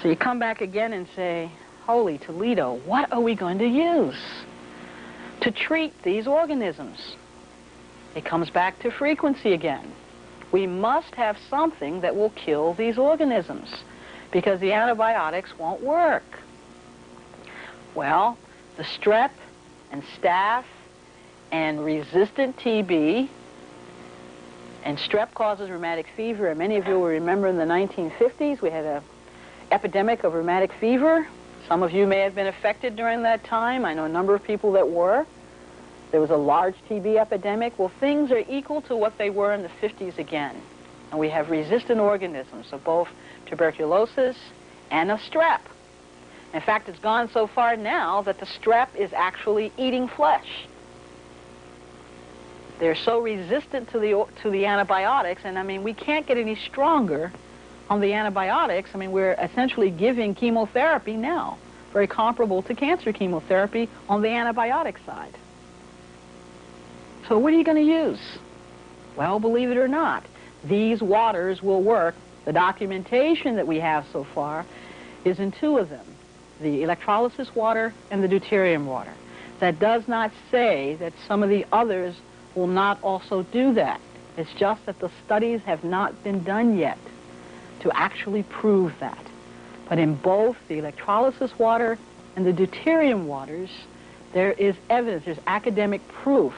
So you come back again and say, holy Toledo, what are we going to use to treat these organisms? It comes back to frequency again. We must have something that will kill these organisms because the antibiotics won't work. Well, the strep and staph and resistant TB, and strep causes rheumatic fever, and many of you will remember in the 1950s we had an epidemic of rheumatic fever. Some of you may have been affected during that time. I know a number of people that were. There was a large TB epidemic. Well, things are equal to what they were in the 50s again. And we have resistant organisms of both tuberculosis and of strep. In fact, it's gone so far now that the strep is actually eating flesh. They're so resistant to the antibiotics, and I mean, we can't get any stronger on the antibiotics. I mean, we're essentially giving chemotherapy now, very comparable to cancer chemotherapy on the antibiotic side. So what are you going to use? Well, believe it or not, these waters will work. The documentation that we have so far is in two of them, the electrolysis water and the deuterium water. That does not say that some of the others will not also do that. It's just that the studies have not been done yet to actually prove that. But in both the electrolysis water and the deuterium waters, there is evidence, there's academic proof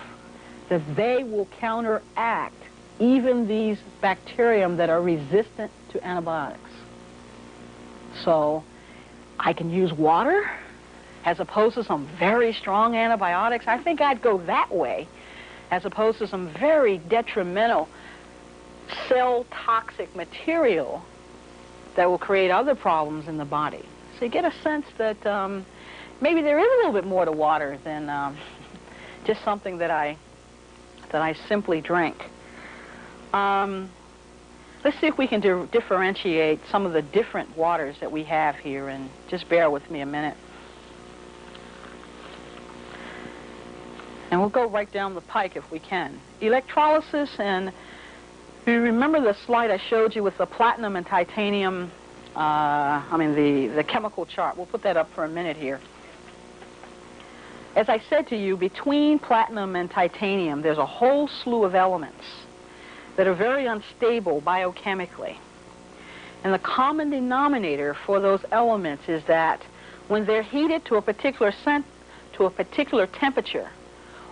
that they will counteract even these bacterium that are resistant to antibiotics. So I can use water as opposed to some very strong antibiotics. I think I'd go that way as opposed to some very detrimental cell toxic material that will create other problems in the body. So you get a sense that maybe there is a little bit more to water than just something that I simply drink. Let's see if we can differentiate some of the different waters that we have here, and just bear with me a minute. And we'll go right down the pike if we can. Electrolysis, and if you remember the slide I showed you with the platinum and titanium, the chemical chart. We'll put that up for a minute here. As I said to you, between platinum and titanium, there's a whole slew of elements that are very unstable biochemically. And the common denominator for those elements is that when they're heated to a particular temperature,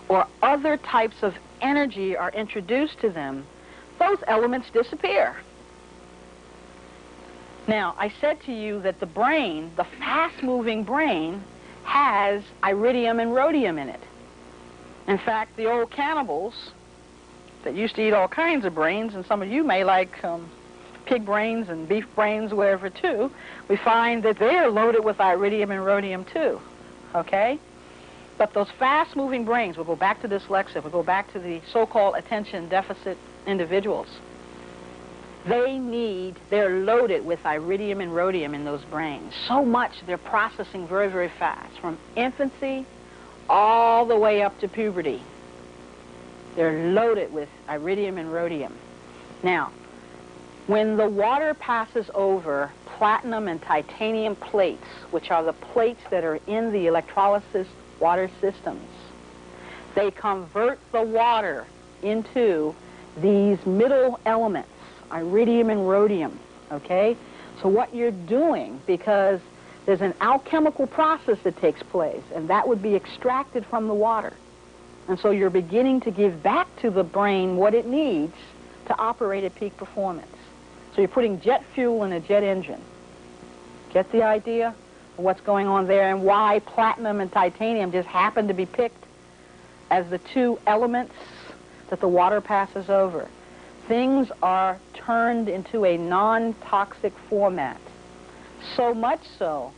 or other types of energy are introduced to them, those elements disappear. Now, I said to you that the brain, the fast-moving brain, has iridium and rhodium in it. In fact, the old cannibals that used to eat all kinds of brains, and some of you may like pig brains and beef brains, whatever, too, we find that they are loaded with iridium and rhodium, too, okay? But those fast-moving brains, we'll go back to dyslexia, we'll go back to the so-called attention deficit individuals, they're loaded with iridium and rhodium in those brains. So much they're processing very, very fast, from infancy all the way up to puberty. They're loaded with iridium and rhodium. Now, when the water passes over platinum and titanium plates, which are the plates that are in the electrolysis water systems, they convert the water into these middle elements, iridium and rhodium, okay? So what you're doing, because there's an alchemical process that takes place, and that would be extracted from the water. And so you're beginning to give back to the brain what it needs to operate at peak performance. So you're putting jet fuel in a jet engine. Get the idea of what's going on there and why platinum and titanium just happen to be picked as the two elements that the water passes over. Things are turned into a non-toxic format. So much so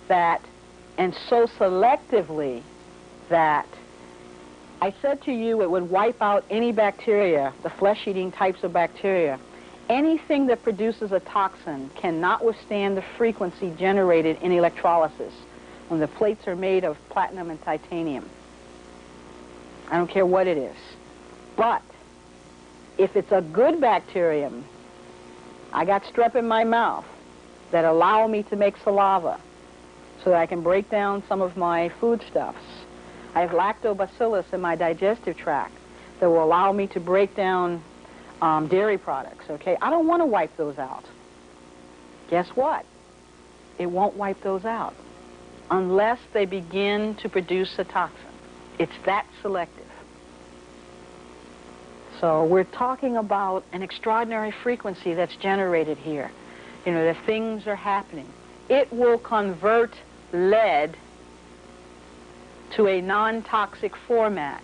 that, and so selectively that, I said to you it would wipe out any bacteria, the flesh-eating types of bacteria. Anything that produces a toxin cannot withstand the frequency generated in electrolysis when the plates are made of platinum and titanium. I don't care what it is. But if it's a good bacterium, I got strep in my mouth that allow me to make saliva so that I can break down some of my foodstuffs. I have lactobacillus in my digestive tract that will allow me to break down dairy products, okay? I don't want to wipe those out. Guess what? It won't wipe those out unless they begin to produce a toxin. It's that selective. So we're talking about an extraordinary frequency that's generated here. You know, that things are happening. It will convert lead to a non-toxic format.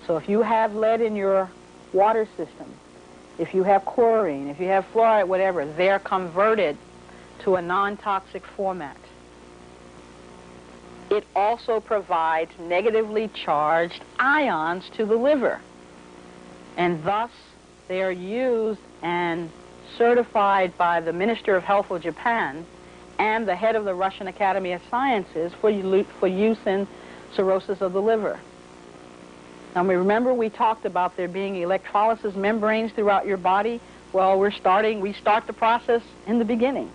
So if you have lead in your water system, if you have chlorine, if you have fluoride, whatever, they're converted to a non-toxic format. It also provides negatively charged ions to the liver. And thus, they are used and certified by the Minister of Health of Japan and the head of the Russian Academy of Sciences for use in cirrhosis of the liver. Now, remember we talked about there being electrolysis membranes throughout your body? Well, we start the process in the beginning.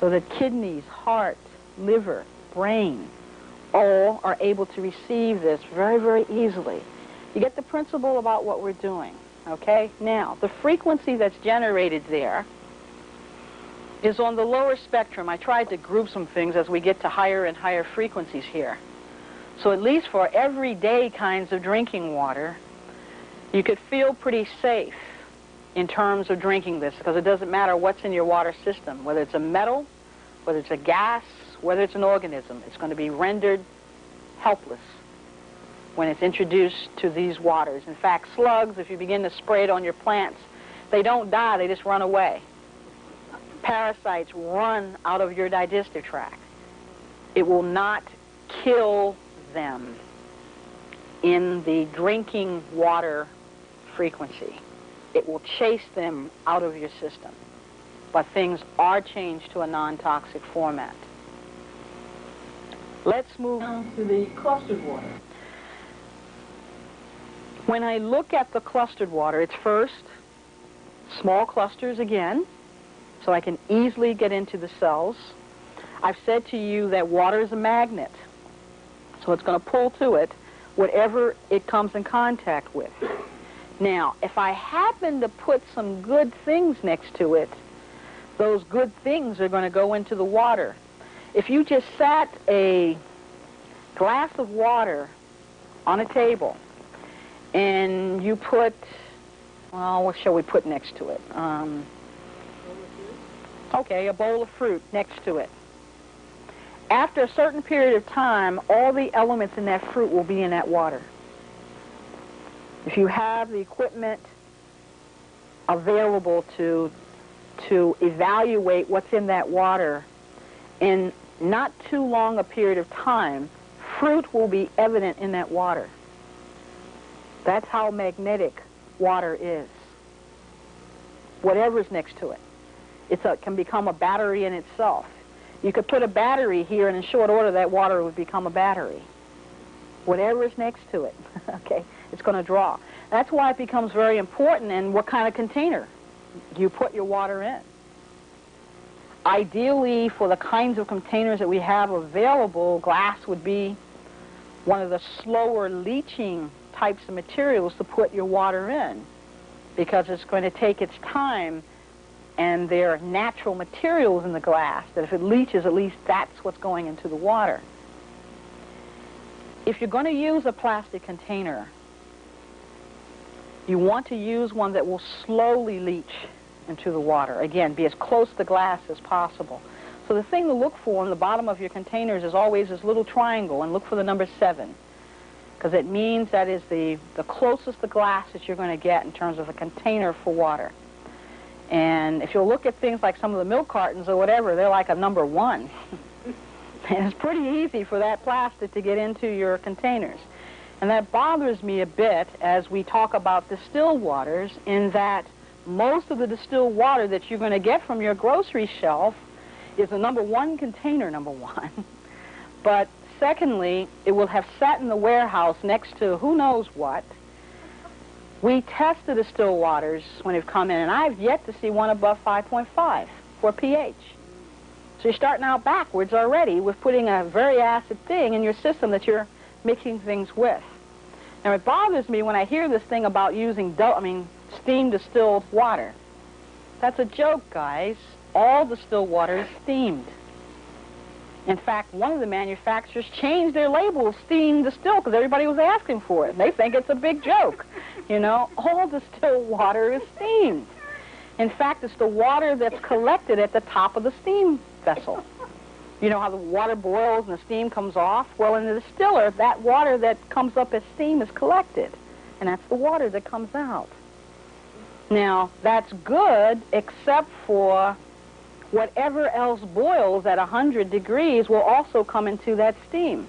So that kidneys, heart, liver, brain, all are able to receive this very, very easily. You get the principle about what we're doing, okay? Now, the frequency that's generated there is on the lower spectrum. I tried to group some things as we get to higher and higher frequencies here. So at least for everyday kinds of drinking water, you could feel pretty safe in terms of drinking this, because it doesn't matter what's in your water system, whether it's a metal, whether it's a gas, whether it's an organism. It's going to be rendered helpless when it's introduced to these waters. In fact, slugs, if you begin to spray it on your plants, they don't die, they just run away. Parasites run out of your digestive tract. It will not kill them in the drinking water frequency. It will chase them out of your system. But things are changed to a non-toxic format. Let's move on to the clustered water. When I look at the clustered water, it's first small clusters again, so I can easily get into the cells. I've said to you that water is a magnet, so it's going to pull to it whatever it comes in contact with. Now, if I happen to put some good things next to it, those good things are going to go into the water. If you just sat a glass of water on a table and you put, well, what shall we put next to it? Okay, a bowl of fruit next to it. After a certain period of time, all the elements in that fruit will be in that water. If you have the equipment available to evaluate what's in that water, in not too long a period of time, fruit will be evident in that water. That's how magnetic water is. Whatever's next to it. It can become a battery in itself. You could put a battery here, and in short order, that water would become a battery. Whatever's next to it, okay, it's going to draw. That's why it becomes very important in what kind of container you put your water in. Ideally, for the kinds of containers that we have available, glass would be one of the slower leaching types of materials to put your water in, because it's going to take its time, and there are natural materials in the glass that if it leaches, at least that's what's going into the water. If you're going to use a plastic container, you want to use one that will slowly leach into the water. Again, be as close to glass as possible. So the thing to look for on the bottom of your containers is always this little triangle, and look for the number 7, because it means that is the closest to glass that you're going to get in terms of a container for water. And if you'll look at things like some of the milk cartons or whatever, they're like a number 1. And it's pretty easy for that plastic to get into your containers. And that bothers me a bit as we talk about distilled waters, in that most of the distilled water that you're going to get from your grocery shelf is a number 1 container, number 1. But secondly, it will have sat in the warehouse next to who knows what. We test the distilled waters when they've come in, and I've yet to see one above 5.5 for pH. So you're starting out backwards already with putting a very acid thing in your system that you're mixing things with. Now, it bothers me when I hear this thing about using steam distilled water. That's a joke, guys. All distilled water is steamed. In fact, one of the manufacturers changed their label of steam distilled because everybody was asking for it. They think it's a big joke. You know, all distilled water is steamed. In fact, it's the water that's collected at the top of the steam vessel. You know how the water boils and the steam comes off? Well, in the distiller, that water that comes up as steam is collected, and that's the water that comes out. Now, that's good except for whatever else boils at 100 degrees will also come into that steam.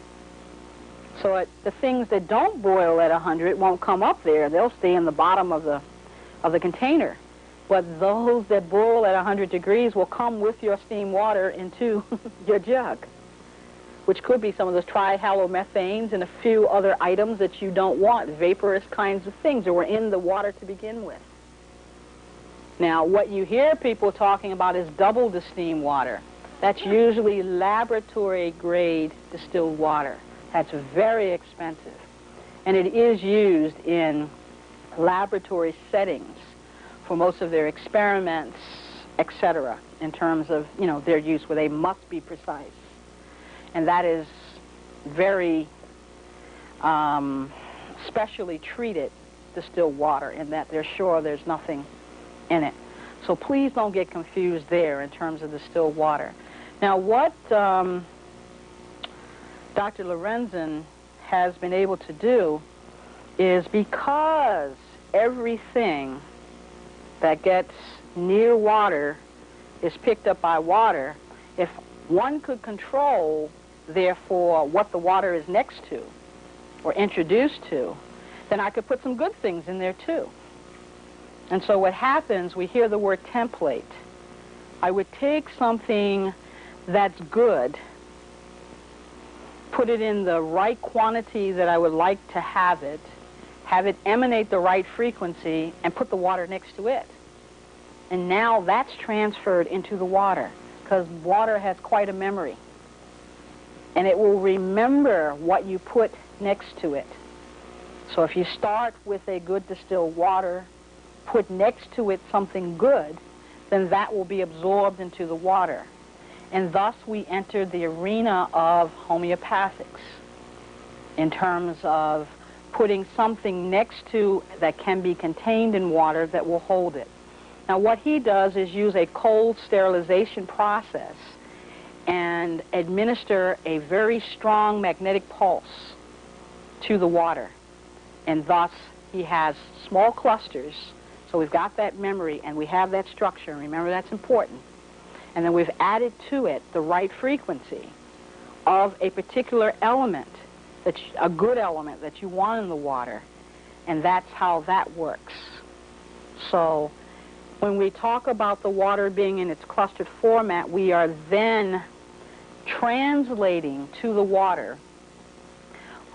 So the things that don't boil at 100 won't come up there. They'll stay in the bottom of the container. But those that boil at 100 degrees will come with your steam water into your jug, which could be some of those trihalomethanes and a few other items that you don't want, vaporous kinds of things that were in the water to begin with. Now, what you hear people talking about is double distilled water. That's usually laboratory-grade distilled water. That's very expensive. And it is used in laboratory settings for most of their experiments, etc., in terms of, you know, their use where they must be precise. And that is very specially treated distilled water in that they're sure there's nothing in it. So please don't get confused there in terms of distilled water. Now, what Dr. Lorenzen has been able to do is, because everything that gets near water is picked up by water, if one could control, therefore, what the water is next to or introduced to, then I could put some good things in there too. And so what happens, we hear the word template. I would take something that's good, put it in the right quantity that I would like to have it emanate the right frequency, and put the water next to it. And now that's transferred into the water, because water has quite a memory. And it will remember what you put next to it. So if you start with a good distilled water, put next to it something good, then that will be absorbed into the water. And thus we enter the arena of homeopathics in terms of putting something next to that can be contained in water that will hold it. Now what he does is use a cold sterilization process and administer a very strong magnetic pulse to the water. And thus he has small clusters. So we've got that memory and we have that structure. Remember, that's important. And then we've added to it the right frequency of a particular element, a good element that you want in the water. And that's how that works. So when we talk about the water being in its clustered format, we are then translating to the water,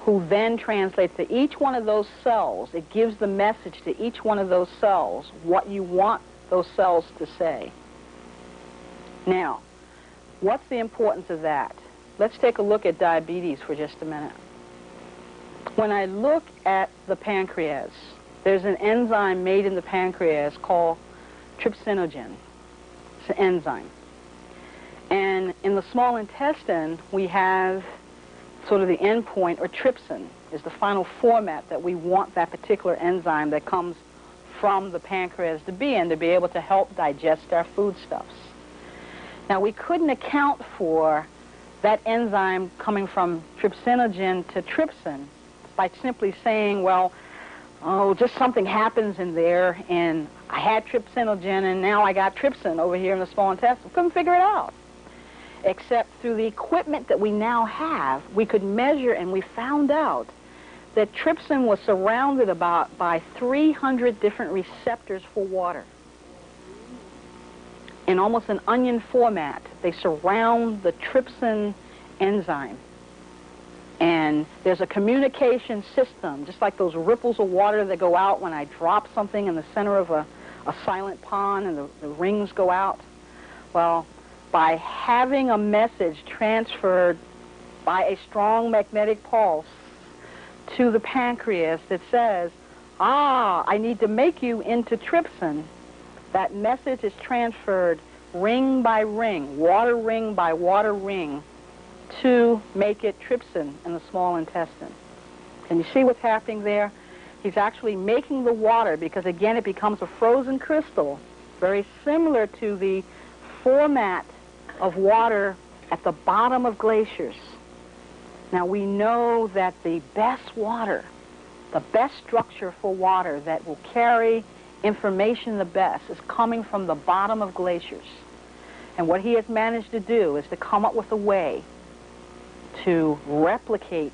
who then translates to each one of those cells. It gives the message to each one of those cells what you want those cells to say. Now, what's the importance of that? Let's take a look at diabetes for just a minute. When I look at the pancreas, there's an enzyme made in the pancreas called trypsinogen. It's an enzyme. And in the small intestine, we have sort of the end point, or trypsin, is the final format that we want that particular enzyme that comes from the pancreas to be in, to be able to help digest our foodstuffs. Now, we couldn't account for that enzyme coming from trypsinogen to trypsin by simply saying, well, oh, just something happens in there, and I had trypsinogen, and now I got trypsin over here in the small intestine. Couldn't figure it out. Except through the equipment that we now have, we could measure, and we found out that trypsin was surrounded by 300 different receptors for water. In almost an onion format, they surround the trypsin enzyme. And there's a communication system, just like those ripples of water that go out when I drop something in the center of a silent pond and the rings go out. Well, by having a message transferred by a strong magnetic pulse to the pancreas that says, ah, I need to make you into trypsin, that message is transferred ring by ring, water ring by water ring, to make it trypsin in the small intestine. Can you see what's happening there? He's actually making the water, because again it becomes a frozen crystal, very similar to the format of water at the bottom of glaciers. Now we know that the best water, the best structure for water that will carry information the best is coming from the bottom of glaciers. And what he has managed to do is to come up with a way to replicate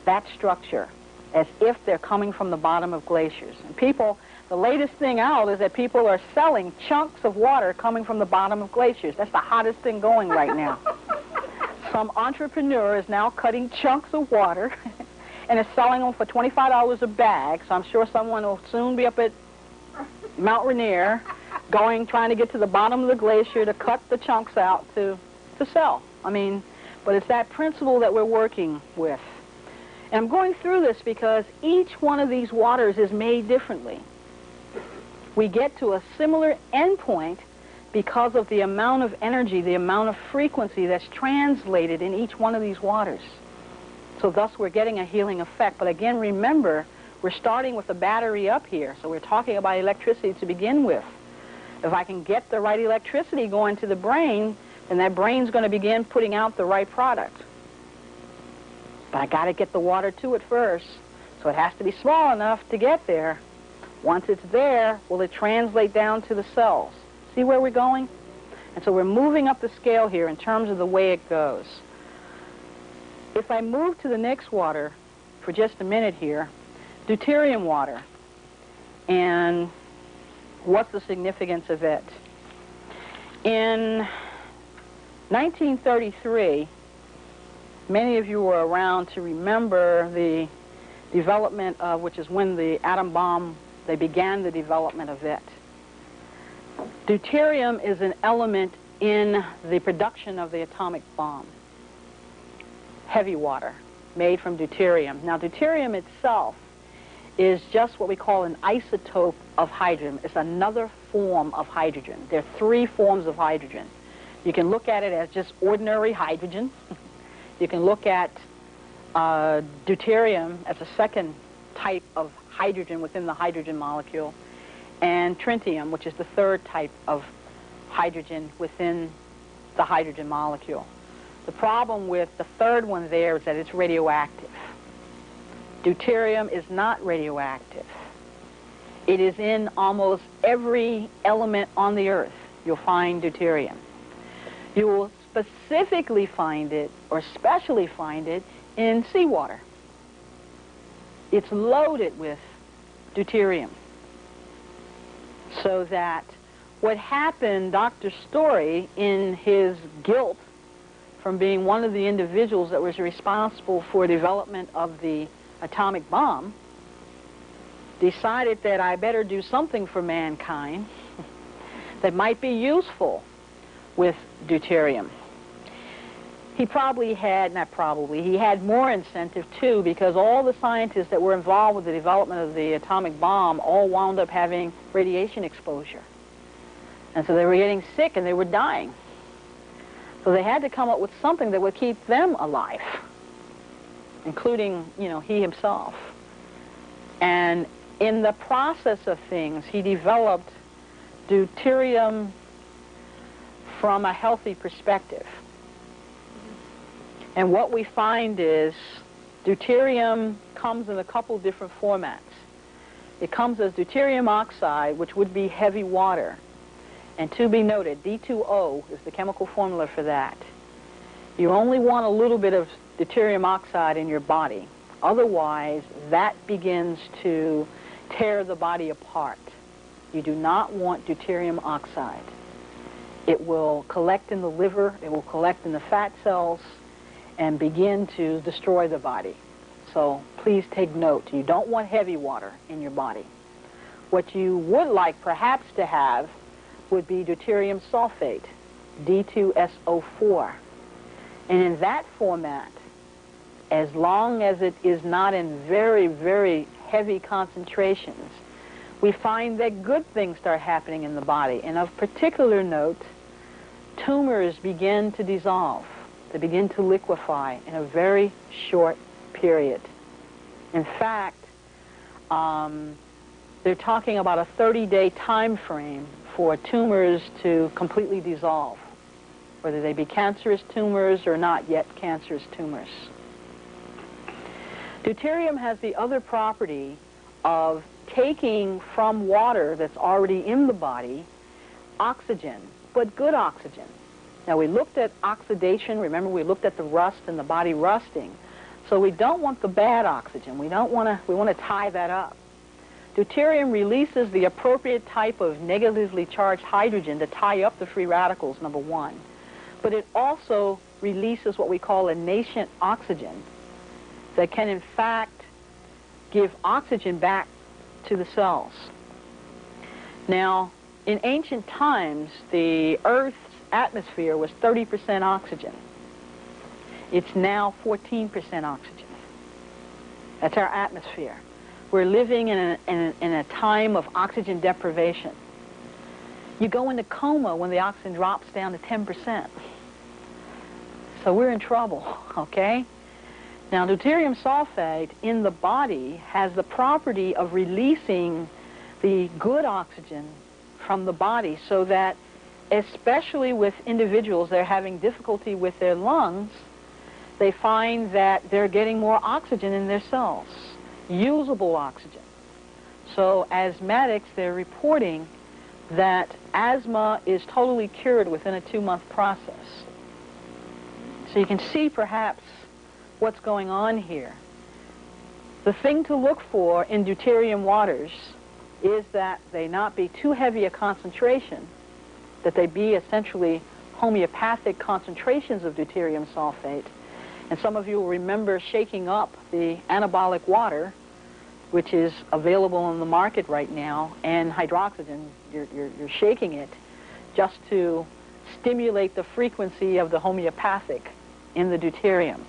that structure as if they're coming from the bottom of glaciers. And people, the latest thing out is that people are selling chunks of water coming from the bottom of glaciers. That's the hottest thing going right now. Some entrepreneur is now cutting chunks of water and is selling them for $25 a bag. So I'm sure someone will soon be up at Mount Rainier trying to get to the bottom of the glacier to cut the chunks out to sell. I mean, but it's that principle that we're working with. And I'm going through this because each one of these waters is made differently. We get to a similar endpoint because of the amount of energy, the amount of frequency that's translated in each one of these waters. So thus we're getting a healing effect. But again, remember, we're starting with the battery up here. So we're talking about electricity to begin with. If I can get the right electricity going to the brain, then that brain's going to begin putting out the right product. But I got to get the water to it first, so it has to be small enough to get there. Once it's there, will it translate down to the cells? See where we're going? And so we're moving up the scale here in terms of the way it goes. If I move to the next water for just a minute here, deuterium water, and what's the significance of it? In 1933, many of you were around to remember the development of, which is when the atom bomb, they began the development of it. Deuterium is an element in the production of the atomic bomb. Heavy water made from deuterium. Now, deuterium itself is just what we call an isotope of hydrogen. It's another form of hydrogen. There are three forms of hydrogen. You can look at it as just ordinary hydrogen. You can look at deuterium as a second type of hydrogen within the hydrogen molecule, and tritium, which is the third type of hydrogen within the hydrogen molecule. The problem with the third one there is that it's radioactive. Deuterium is not radioactive. It is in almost every element on the earth. You'll find deuterium. You will specifically find it, or especially find it, in seawater. It's loaded with deuterium. So that what happened, Dr. Story, in his guilt from being one of the individuals that was responsible for development of the atomic bomb, decided that I better do something for mankind that might be useful with deuterium. He probably had, not probably, he had more incentive too, because all the scientists that were involved with the development of the atomic bomb all wound up having radiation exposure. And so they were getting sick and they were dying. So they had to come up with something that would keep them alive, including, he himself. And in the process of things, he developed deuterium from a healthy perspective. And what we find is deuterium comes in a couple different formats. It comes as deuterium oxide, which would be heavy water. And to be noted, D2O is the chemical formula for that. You only want a little bit of deuterium oxide in your body. Otherwise, that begins to tear the body apart. You do not want deuterium oxide. It will collect in the liver, it will collect in the fat cells, and begin to destroy the body. So please take note. You don't want heavy water in your body. What you would like perhaps to have would be deuterium sulfate, D2SO4. And in that format, as long as it is not in very, very heavy concentrations, we find that good things start happening in the body. And of particular note, tumors begin to dissolve. They begin to liquefy in a very short period. In fact, they're talking about a 30-day time frame for tumors to completely dissolve, whether they be cancerous tumors or not yet cancerous tumors. Deuterium has the other property of taking from water that's already in the body oxygen, but good oxygen. Now, we looked at oxidation. Remember, we looked at the rust and the body rusting. So we don't want the bad oxygen. We want to tie that up. Deuterium releases the appropriate type of negatively charged hydrogen to tie up the free radicals, number one. But it also releases what we call a nascent oxygen that can, in fact, give oxygen back to the cells. Now, in ancient times, the Earth's atmosphere was 30% oxygen. It's now 14% oxygen. That's our atmosphere. We're living in a time of oxygen deprivation. You go into coma when the oxygen drops down to 10%. So we're in trouble, okay? Now, deuterium sulfate in the body has the property of releasing the good oxygen from the body, so that, especially with individuals that are having difficulty with their lungs, they find that they're getting more oxygen in their cells, usable oxygen. So asthmatics, they're reporting that asthma is totally cured within a 2-month process. So you can see perhaps what's going on here. The thing to look for in deuterium waters is that they not be too heavy a concentration, that they be essentially homeopathic concentrations of deuterium sulfate. And some of you will remember shaking up the anabolic water, which is available on the market right now, and hydroxygen. You're shaking it just to stimulate the frequency of the homeopathic in the deuterium.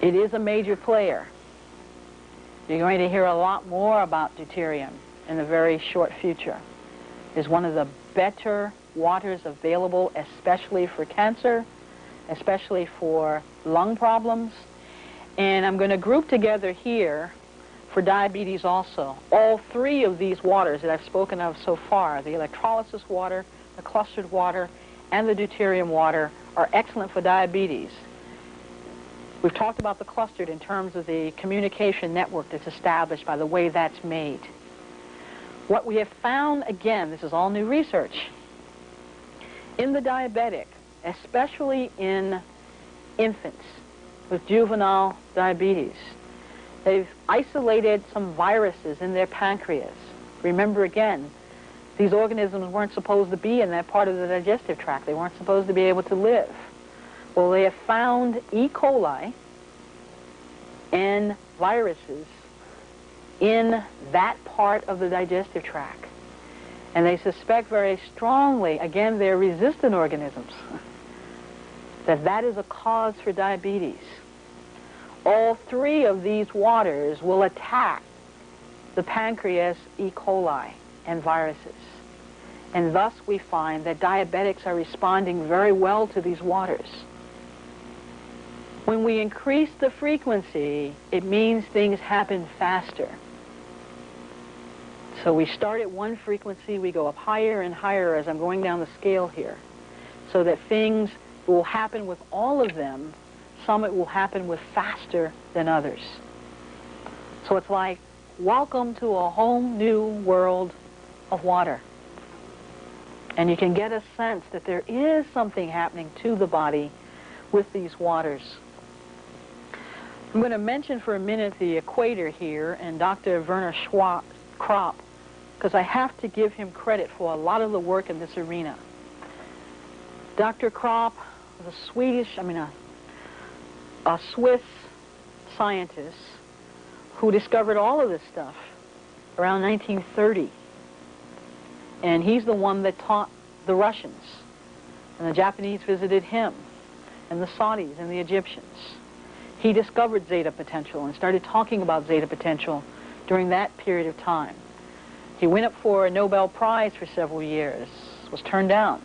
It is a major player. You're going to hear a lot more about deuterium in the very short future. It's one of the better waters available, especially for cancer, especially for lung problems. And I'm going to group together here for diabetes also. All three of these waters that I've spoken of so far, the electrolysis water, the clustered water, and the deuterium water, are excellent for diabetes. We've talked about the clustered in terms of the communication network that's established by the way that's made. What we have found, again, this is all new research, in the diabetic, especially in infants with juvenile diabetes, they've isolated some viruses in their pancreas. Remember, again, these organisms weren't supposed to be in that part of the digestive tract. They weren't supposed to be able to live. Well, they have found E. coli and viruses in that part of the digestive tract. And they suspect very strongly, again, they're resistant organisms, that is a cause for diabetes. All three of these waters will attack the pancreas, E. coli, and viruses. And thus we find that diabetics are responding very well to these waters. When we increase the frequency, it means things happen faster. So we start at one frequency, we go up higher and higher as I'm going down the scale here, so that things will happen with all of them. Some it will happen with faster than others. So it's like, welcome to a whole new world of water. And you can get a sense that there is something happening to the body with these waters. I'm going to mention for a minute the equator here and Dr. Werner Kropp, because I have to give him credit for a lot of the work in this arena. Dr. Kropp was a Swiss scientist who discovered all of this stuff around 1930. And he's the one that taught the Russians. And the Japanese visited him, and the Saudis and the Egyptians. He discovered Zeta Potential and started talking about Zeta Potential during that period of time. He went up for a Nobel Prize for several years, was turned down.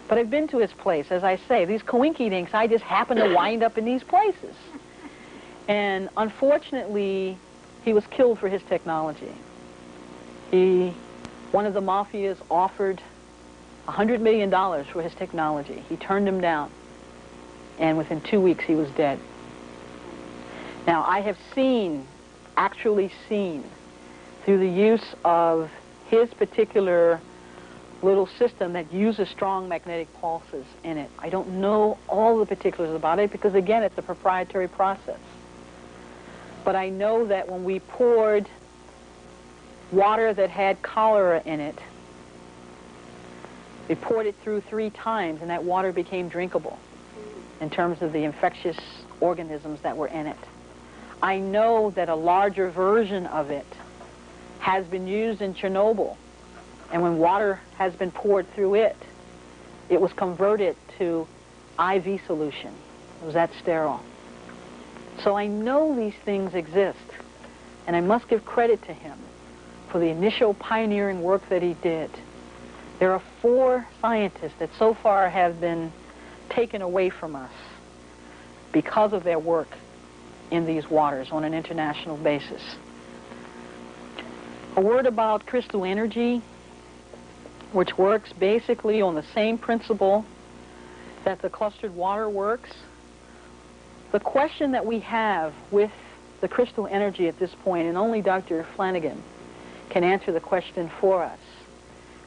But I've been to his place. As I say, these coinkydinks, I just happen to wind up in these places. And unfortunately, he was killed for his technology. One of the mafias offered $100 million for his technology. He turned him down. And within 2 weeks, he was dead. Now, I have actually seen, through the use of his particular little system that uses strong magnetic pulses in it. I don't know all the particulars about it because, again, it's a proprietary process. But I know that when we poured water that had cholera in it, we poured it through 3 times, and that water became drinkable in terms of the infectious organisms that were in it. I know that a larger version of it has been used in Chernobyl, and when water has been poured through it, it was converted to IV solution. It was that sterile. So I know these things exist, and I must give credit to him for the initial pioneering work that he did. There are 4 scientists that so far have been taken away from us because of their work in these waters on an international basis. A word about crystal energy, which works basically on the same principle that the clustered water works. The question that we have with the crystal energy at this point, and only Dr. Flanagan can answer the question for us.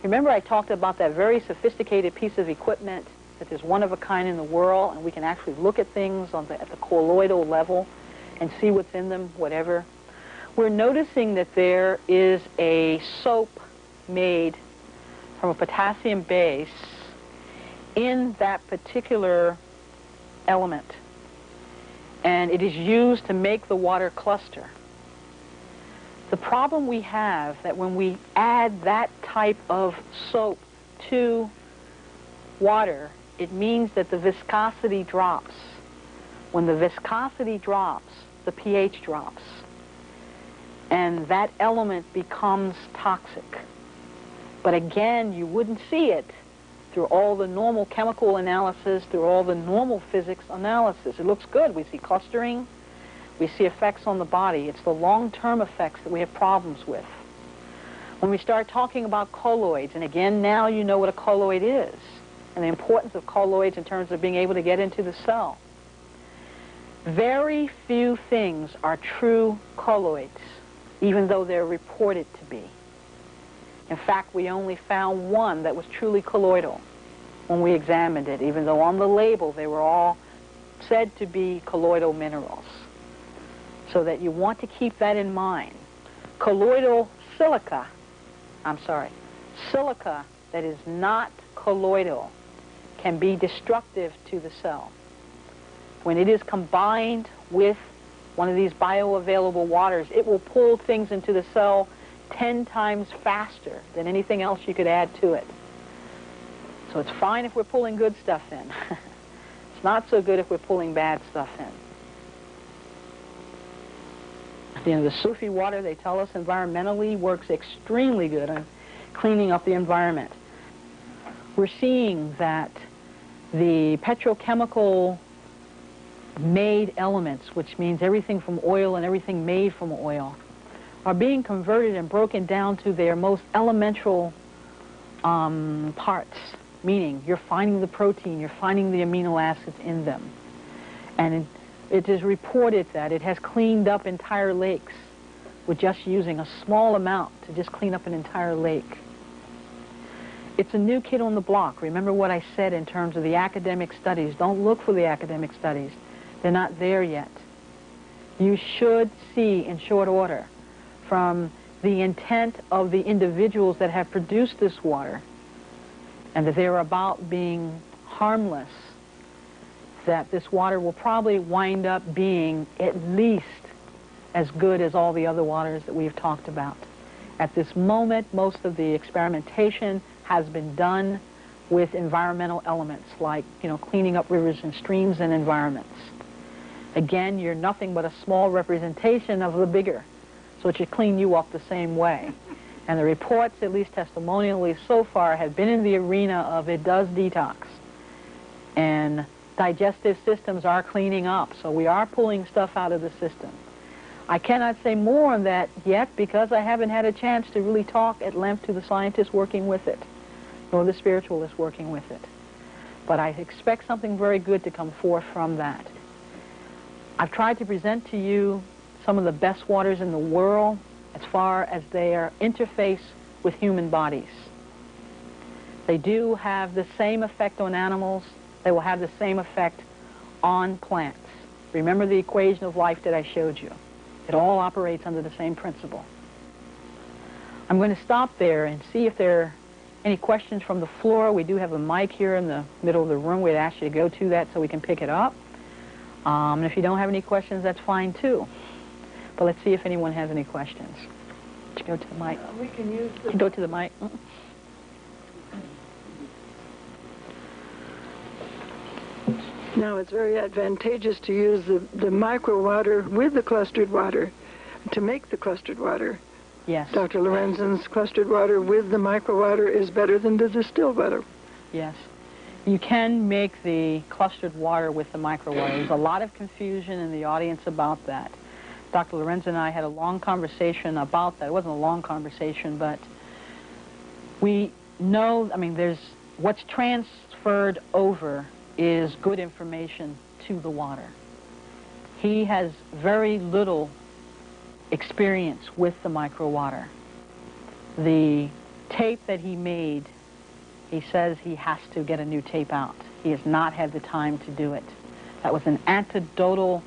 Remember I talked about that very sophisticated piece of equipment that is one of a kind in the world, and we can actually look at things at the colloidal level and see what's in them, whatever. We're noticing that there is a soap made from a potassium base in that particular element. And it is used to make the water cluster. The problem we have that when we add that type of soap to water, it means that the viscosity drops. When the viscosity drops, the pH drops. And that element becomes toxic. But again, you wouldn't see it through all the normal chemical analysis, through all the normal physics analysis. It looks good. We see clustering. We see effects on the body. It's the long-term effects that we have problems with. When we start talking about colloids, and again, now you know what a colloid is, and the importance of colloids in terms of being able to get into the cell. Very few things are true colloids, even though they're reported to be. In fact, we only found one that was truly colloidal when we examined it, even though on the label they were all said to be colloidal minerals. So that you want to keep that in mind. Silica that is not colloidal can be destructive to the cell. When it is combined with one of these bioavailable waters, it will pull things into the cell 10 times faster than anything else you could add to it. So it's fine if we're pulling good stuff in. It's not so good if we're pulling bad stuff in. At the end of the Sufi water, they tell us environmentally works extremely good on cleaning up the environment. We're seeing that the petrochemical made elements, which means everything from oil and everything made from oil, are being converted and broken down to their most elemental parts, meaning you're finding the protein, you're finding the amino acids in them. And it is reported that it has cleaned up entire lakes with just using a small amount to just clean up an entire lake. It's a new kid on the block. Remember what I said in terms of the academic studies. Don't look for the academic studies. They're not there yet. You should see in short order from the intent of the individuals that have produced this water and that they're about being harmless, that this water will probably wind up being at least as good as all the other waters that we've talked about. At this moment, most of the experimentation has been done with environmental elements like, cleaning up rivers and streams and environments. Again, you're nothing but a small representation of the bigger, so it should clean you up the same way. And the reports, at least testimonially so far, have been in the arena of it does detox. And digestive systems are cleaning up, so we are pulling stuff out of the system. I cannot say more on that yet because I haven't had a chance to really talk at length to the scientists working with it, nor the spiritualists working with it. But I expect something very good to come forth from that. I've tried to present to you some of the best waters in the world as far as their interface with human bodies. They do have the same effect on animals. They will have the same effect on plants. Remember the equation of life that I showed you. It all operates under the same principle. I'm going to stop there and see if there are any questions from the floor. We do have a mic here in the middle of the room. We'd ask you to go to that so we can pick it up. And if you don't have any questions, that's fine too. But let's see if anyone has any questions. Go to the mic. We can use the... Go to the mic. Now it's very advantageous to use the micro water with the clustered water to make the clustered water. Yes. Dr. Lorenzen's clustered water with the micro water is better than the distilled water. Yes. You can make the clustered water with the micro water. There's a lot of confusion in the audience about that. Dr. Lorenzen and I had a long conversation about that. It wasn't a long conversation, but we know, I mean, there's what's transferred over is good information to the water. He has very little experience with the micro water. The tape that he made, he says he has to get a new tape out. He has not had the time to do it. That was an anecdotal